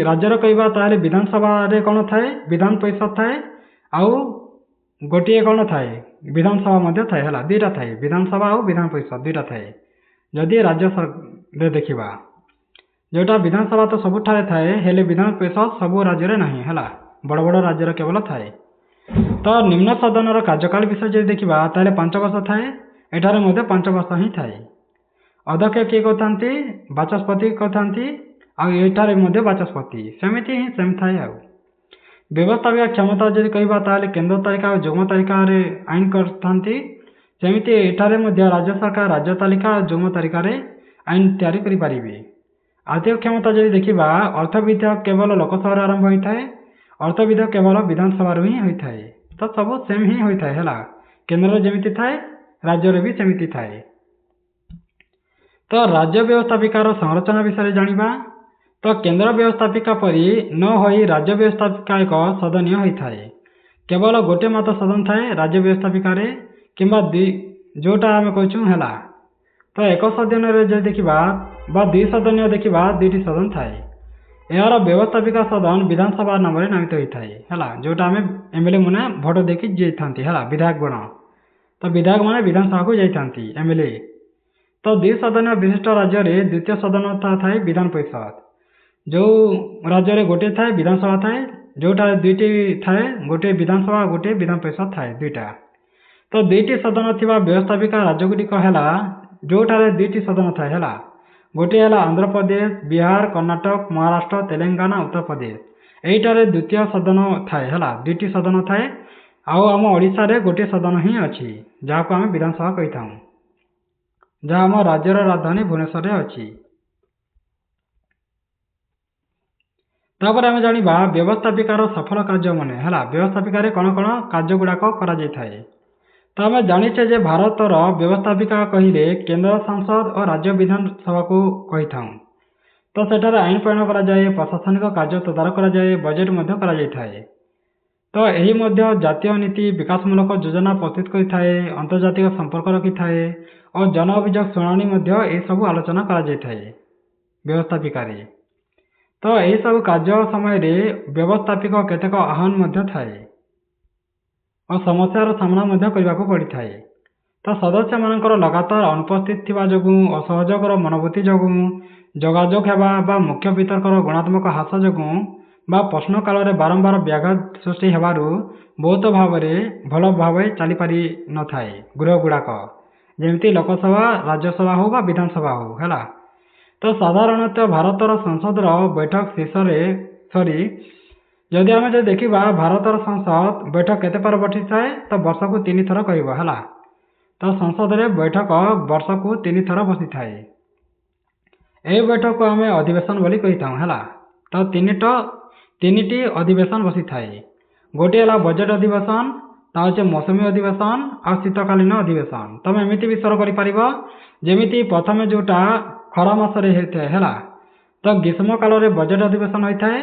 ରାଜ୍ୟର କହିବା ତାହେଲେ ବିଧାନସଭାରେ କ'ଣ ଥାଏ, ବିଧାନ ପରିଷଦ ଥାଏ ଆଉ ଗୋଟିଏ କ'ଣ ଥାଏ ବିଧାନସଭା ମଧ୍ୟ ଥାଏ ହେଲା, 2ଟା ଥାଏ, ବିଧାନସଭା ଆଉ ବିଧାନ ପରିଷଦ 2ଟା ଥାଏ। ଯଦି ରାଜ୍ୟରେ ଦେଖିବା ଯେଉଁଟା ବିଧାନସଭା ତ ସବୁଠାରେ ଥାଏ, ହେଲେ ବିଧାନ ପରିଷଦ ସବୁ ରାଜ୍ୟରେ ନାହିଁ ହେଲା, ବଡ଼ ବଡ଼ ରାଜ୍ୟରେ କେବଳ ଥାଏ। ତ ନିମ୍ନ ସଦନର କାର୍ଯ୍ୟକାଳ ବିଷୟ ଯଦି ଦେଖିବା ତାହେଲେ 5 ବର୍ଷ ଥାଏ, ଏଠାରେ ମଧ୍ୟ 5 ବର୍ଷ ହିଁ ଥାଏ। ଅଧ୍ୟକ୍ଷ କିଏ କହିଥାନ୍ତି, ବାଚସ୍ପତି କହିଥାନ୍ତି, ଆଉ ଏଠାରେ ମଧ୍ୟ ବାଚସ୍ପତି ସେମିତି ହିଁ ସେମ୍ ଥାଏ। ଆଉ ବ୍ୟବସ୍ଥାପିକା କ୍ଷମତା ଯଦି କହିବା ତାହେଲେ କେନ୍ଦ୍ର ତାଲିକା ଆଉ ଯୁଗ୍ମ ତାଲିକାରେ ଆଇନ କରିଥାନ୍ତି। ସେମିତି ଏଠାରେ ମଧ୍ୟ ରାଜ୍ୟ ସରକାର ରାଜ୍ୟ ତାଲିକା ଆଉ ଯୁଗ୍ମ ତାଲିକାରେ ଆଇନ ତିଆରି କରିପାରିବେ। ଆର୍ଥିକ କ୍ଷମତା ଯଦି ଦେଖିବା ଅର୍ଥବିଧ କେବଳ ଲୋକସଭାରୁ ଆରମ୍ଭ ହୋଇଥାଏ, ଅର୍ଥବିଧ କେବଳ ବିଧାନସଭାରୁ ହିଁ ହୋଇଥାଏ। ତ ସବୁ ସେମ୍ ହିଁ ହୋଇଥାଏ ହେଲା, କେନ୍ଦ୍ରରେ ଯେମିତି ଥାଏ ରାଜ୍ୟରେ ବି ସେମିତି ଥାଏ। ତ ରାଜ୍ୟ ବ୍ୟବସ୍ଥାପିକାର ସଂରଚନା ବିଷୟରେ ଜାଣିବା। ତ କେନ୍ଦ୍ର ବ୍ୟବସ୍ଥାପିକା ପରି ନ ହୋଇ ରାଜ୍ୟ ବ୍ୟବସ୍ଥାପିକା ଏକ ସଦନୀୟ ହୋଇଥାଏ। କେବଳ ଗୋଟିଏ ମାତ୍ର ସଦନ ଥାଏ ରାଜ୍ୟ ବ୍ୟବସ୍ଥାପିକାରେ, କିମ୍ବା ଯେଉଁଟା ଆମେ କହୁଛୁ ହେଲା। ତ ଏକ ସଦନରେ ଯଦି ଦେଖିବା ବା 2 ସଦନୀୟ ଦେଖିବା 2ଟି ସଦନ ଥାଏ। ଏହାର ବ୍ୟବସ୍ଥାପିକା ସଦନ ବିଧାନସଭା ନାମରେ ନାମିତ ହୋଇଥାଏ ହେଲା, ଯେଉଁଟା ଆମେ ଏମ୍ଏଲ୍ଏ ମାନେ ଭୋଟ ଦେଇକି ଯାଇଥାନ୍ତି ହେଲା, ବିଧାୟକ ଗଣ। ତ ବିଧାୟକ ମାନେ ବିଧାନସଭାକୁ ଯାଇଥାନ୍ତି ଏମ୍ଏଲ୍ଏ। ତ 2 ସଦନୀୟ ବିଶିଷ୍ଟ ରାଜ୍ୟରେ ଦ୍ୱିତୀୟ ସଦନ ଥାଏ ବିଧାନ ପରିଷଦ। ଯେଉଁ ରାଜ୍ୟରେ ଗୋଟିଏ ଥାଏ ବିଧାନସଭା ଥାଏ, ଯେଉଁଠାରେ 2ଟି ଥାଏ, ଗୋଟିଏ ବିଧାନସଭା ଆଉ ଗୋଟିଏ ବିଧାନ ପରିଷଦ ଥାଏ 2ଟା। ତ 2ଟି ସଦନ ଥିବା ବ୍ୟବସ୍ଥାପିକା ରାଜ୍ୟଗୁଡ଼ିକ ହେଲା, ଯେଉଁଠାରେ 2ଟି ସଦନ ଥାଏ ହେଲା, ଗୋଟିଏ ହେଲା ଆନ୍ଧ୍ରପ୍ରଦେଶ, ବିହାର, କର୍ଣ୍ଣାଟକ, ମହାରାଷ୍ଟ୍ର, ତେଲେଙ୍ଗାନା, ଉତ୍ତରପ୍ରଦେଶ। ଏଇଟାରେ ଦ୍ୱିତୀୟ ସଦନ ଥାଏ ହେଲା, 2ଟି ସଦନ ଥାଏ। ଆଉ ଆମ ଓଡ଼ିଶାରେ ଗୋଟିଏ ସଦନ ହିଁ ଅଛି ଯାହାକୁ ଆମେ ବିଧାନସଭା କହିଥାଉ, ଯାହା ଆମ ରାଜ୍ୟର ରାଜଧାନୀ ଭୁବନେଶ୍ୱରରେ ଅଛି। ତାପରେ ଆମେ ଜାଣିବା ବ୍ୟବସ୍ଥାପିକାର ସଫଳ କାର୍ଯ୍ୟ ମାନେ ହେଲା, ବ୍ୟବସ୍ଥାପିକାରେ କ'ଣ କ'ଣ କାର୍ଯ୍ୟ ଗୁଡ଼ାକ କରାଯାଇଥାଏ। ତ ଆମେ ଜାଣିଛେ ଯେ ଭାରତର ବ୍ୟବସ୍ଥାପିକା କହିଲେ କେନ୍ଦ୍ର ସଂସଦ ଓ ରାଜ୍ୟ ବିଧାନସଭାକୁ କହିଥାଉ। ତ ସେଠାରେ ଆଇନ ପ୍ରଣୟନ କରାଯାଏ, ପ୍ରଶାସନିକ କାର୍ଯ୍ୟ ତଦାରଖ କରାଯାଏ, ବଜେଟ୍ ମଧ୍ୟ କରାଯାଇଥାଏ। ତ ଏହି ମଧ୍ୟ ଜାତୀୟ ନୀତି ବିକାଶମୂଳକ ଯୋଜନା ପ୍ରସ୍ତୁତ କରିଥାଏ, ଆନ୍ତର୍ଜାତିକ ସମ୍ପର୍କ ରଖିଥାଏ ଓ ଜନ ଅଭିଯୋଗ ଶୁଣାଣି ମଧ୍ୟ ଏସବୁ ଆଲୋଚନା କରାଯାଇଥାଏ ବ୍ୟବସ୍ଥାପିକାରେ। ତ ଏହିସବୁ କାର୍ଯ୍ୟ ସମୟରେ ବ୍ୟବସ୍ଥାପିକ କେତେକ ଆହ୍ୱାନ ମଧ୍ୟ ଥାଏ ଓ ସମସ୍ୟାର ସାମ୍ନା ମଧ୍ୟ କରିବାକୁ ପଡ଼ିଥାଏ। ତ ସଦସ୍ୟମାନଙ୍କର ଲଗାତାର ଅନୁପସ୍ଥିତ ଥିବା ଯୋଗୁଁ, ଅସହଯୋଗର ମନୋବୃତ୍ତି ଯୋଗୁଁ, ଯୋଗାଯୋଗ ହେବା ବା ମୁଖ୍ୟ ବିତର୍କର ଗୁଣାତ୍ମକ ହ୍ରାସ ଯୋଗୁଁ ବା ପ୍ରଶ୍ନକାଳରେ ବାରମ୍ବାର ବ୍ୟାଘାତ ସୃଷ୍ଟି ହେବାରୁ ବହୁତ ଭାବରେ ଭଲ ଭାବେ ଚାଲିପାରି ନଥାଏ ଗୃହ ଗୁଡ଼ାକ, ଯେମିତି ଲୋକସଭା, ରାଜ୍ୟସଭା ହେଉ ବା ବିଧାନସଭା ହେଉ ହେଲା। ତ ସାଧାରଣତଃ ଭାରତର ସଂସଦର ବୈଠକ ଶେଷରେ ଯଦି ଆମେ ଦେଖିବା ଭାରତର ସଂସଦ ବୈଠକ କେତେ ଥର ବସିଥାଏ, ତ ବର୍ଷକୁ 3 ଥର କହିବ ହେଲା। ତ ସଂସଦରେ ବୈଠକ ବର୍ଷକୁ 3 ଥର ବସିଥାଏ। ଏହି ବୈଠକକୁ ଆମେ ଅଧିବେଶନ ବୋଲି କହିଥାଉ ହେଲା। ତ 3ଟି ଅଧିବେଶନ ବସିଥାଏ। ଗୋଟିଏ ହେଲା ବଜେଟ୍ ଅଧିବେଶନ, ତା ହେଉଛି ମୌସୁମୀ ଅଧିବେଶନ ଆଉ ଶୀତକାଳୀନ ଅଧିବେଶନ। ତମେ ଏମିତି ବି ସ୍ୱର କରିପାରିବ, ଯେମିତି ପ୍ରଥମେ ଯେଉଁଟା ଖରା ମାସରେ ହେଇଥାଏ ହେଲା, ତ ଗ୍ରୀଷ୍ମ କାଳରେ ବଜେଟ୍ ଅଧିବେଶନ ହୋଇଥାଏ,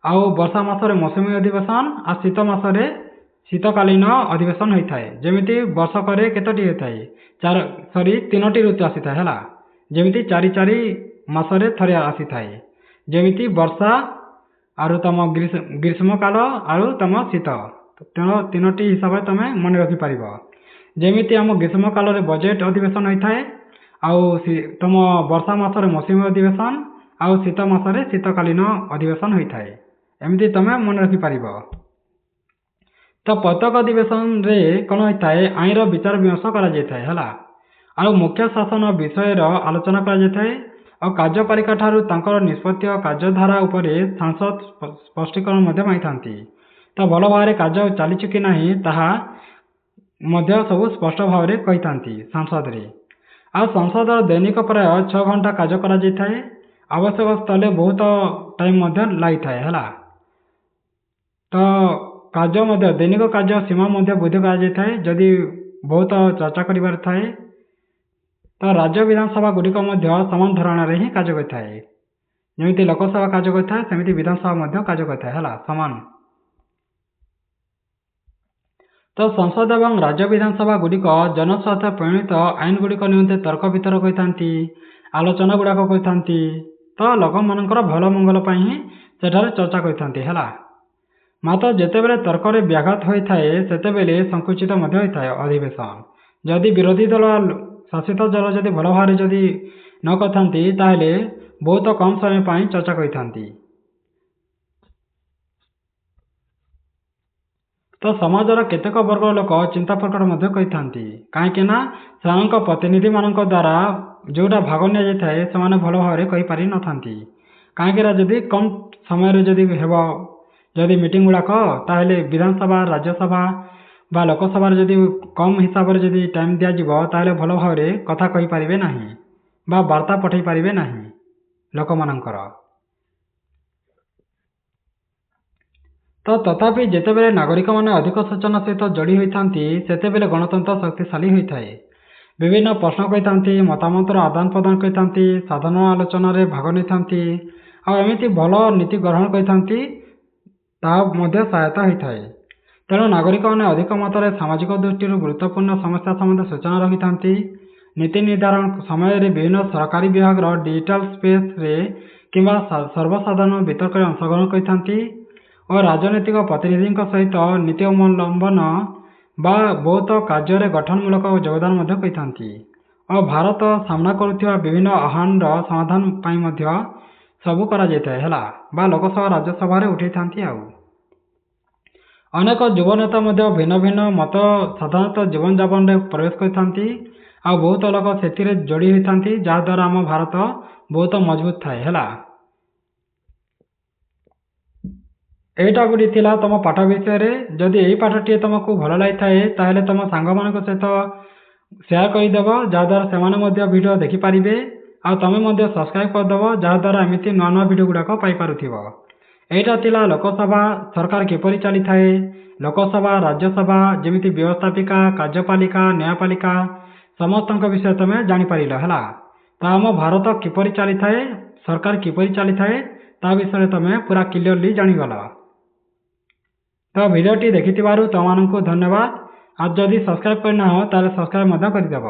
ଆଉ ବର୍ଷା ମାସରେ ମୌସୁମୀ ଅଧିବେଶନ, ଆଉ ଶୀତ ମାସରେ शीतकालीन अधिवेशन होता है। जमिति वर्षकरे केतोटी होता है तीनोटी ऋतु आसी था है। जमिति चारि चारि मासरे थरे आसी थाए। जमिति वर्षा आरु तम ग्रीष्म काल आरु तम शीत तीनोटी हिसाब से तुम मन रखिपर। जमिति आम ग्रीष्म काल में बजेट अधिवेशन होता है तुम वर्षा मासरे मौसुमी अधिवेशन आउ शीत मासरे शीतकालीन अधिवेशन होता है। एमती तुम मन रखिपर। तो प्रत्येक अधिवेशन रे कौन होता है आईन विचार विमर्श कर मुख्य शासन विषय आलोचना कर कार्यपालिका ठारू तांकर निष्पत्ति कार्यधारा उपरे सांसद स्पष्टीकरण मांगी। तो भल भाव कार्य चली कि नहीं ताहा सब स्पष्ट भाव में कही सांसद रे। आ संसद दैनिक प्राय 6 घंटा कार्य कर आवश्यक स्थले बहुत टाइम लगी है। तो कार्य दैनिक कार्य सीमा वृद्धि कर जदि बहुत चर्चा कर थाए तो राज्य विधानसभा गुड़िक समान धरण ही कार्य करता है। जमी लोकसभा कार्य करता है सेमती विधानसभा कार्य करता है समान। तो संसद और राज्य विधानसभा गुड़िक जनस्वार्थ प्रणीत आईन गुड़िक निमंते तर्क वितर्क करती आलोचना गुड़ाक करती। तो लोक मानकर भल मंगल ही सेठारे चर्चा करती है। मात्र जितेबले तर्क व्याघात होता है सेतेबेले संकुचित होता है अधिवेशन। जदि विरोधी दल शासित दल जदि भल भाव जदि न करथांती ताहेले बहुत कम समय पर चर्चा करथांती। तो समाजर केतेक वर्ग लोक चिंता प्रकट करथांती कहीं से प्रतिनिधि मान द्वारा जोटा भाग नि जाए से भल भाव कही पारि न थांती। कहीं जदि कम समय जदि हेब जदि मीटिंग गुड़ाक ताहेले विधानसभा राज्यसभा बा लोकसभा जदि कम हिसाब से जदि टाइम दिज्व ताहेले भल भाव कथा कही पारिबे नाही बा वार्ता पठै पारिबे नाही लोक मानकर। तो तथापि जितेबले नागरिक माने अधिक सूचना सहित जोड़ी होती सेतेबेले गणतंत्र शक्तिशाली होता है। विभिन्न प्रश्न कही मतामतर आदान प्रदान करती साधारण आलोचन रे भाग नहीं आमती भल नीति ग्रहण करती सहायता होता है। तेणु नागरिक मैंने अधिक मात्रा सामाजिक दृष्टि गुरुत्वपूर्ण समस्या संबंध सूचना रखिथांती। नीति निर्धारण समय विभिन्न सरकारी विभाग डिजिटल स्पेस रे किंबा सर्वसाधारण वितर्क अंशग्रहण करथांती और राजनैतिक प्रतिनिधि सहित नीति अवलंबन बा बहुत कार्य गठनमूलक योगदान करथांती और भारत सामना करुवा विभिन्न आह्वान समाधान पाई सबू करा है लोकसभा राज्यसभा उठे था। अनेक युव नेता भिन्न भिन्न मत साधारणतः जीवन जापन में प्रवेश करथांती आ बहुत लोक से जोड़ी होती जहाद्वारा आम भारत बहुत मजबूत थाए है। एटा गुड़ी थिला तुम पाठ विषय जदि यही पाठटी तुमको भल लगी थाए तुम सांग मान सहित शेयर करदेव जहाद्वारा से वीडियो देखिपारे आ तुम सब्सक्राइब करदेव जहाद्वारा एमती नुआ नुआ वीडियो गुड़ाक पाइपरुथिब। एटा थिला लोकसभा सरकार किपरि चली थाए लोकसभा राज्यसभा जमिति व्यवस्थापिका कार्यपालिका न्यायपालिका समस्त विषय तुम जापर है। तो आम भारत किपरि चली थाए सरकार किपरि चली थाए ता विषय तुम पूरा क्लियरली जानीगल। तो वीडियोटी देखि तुमको धन्यवाद। आज जदि सब्सक्राइब करना हो ताले सब्सक्राइब करदेव।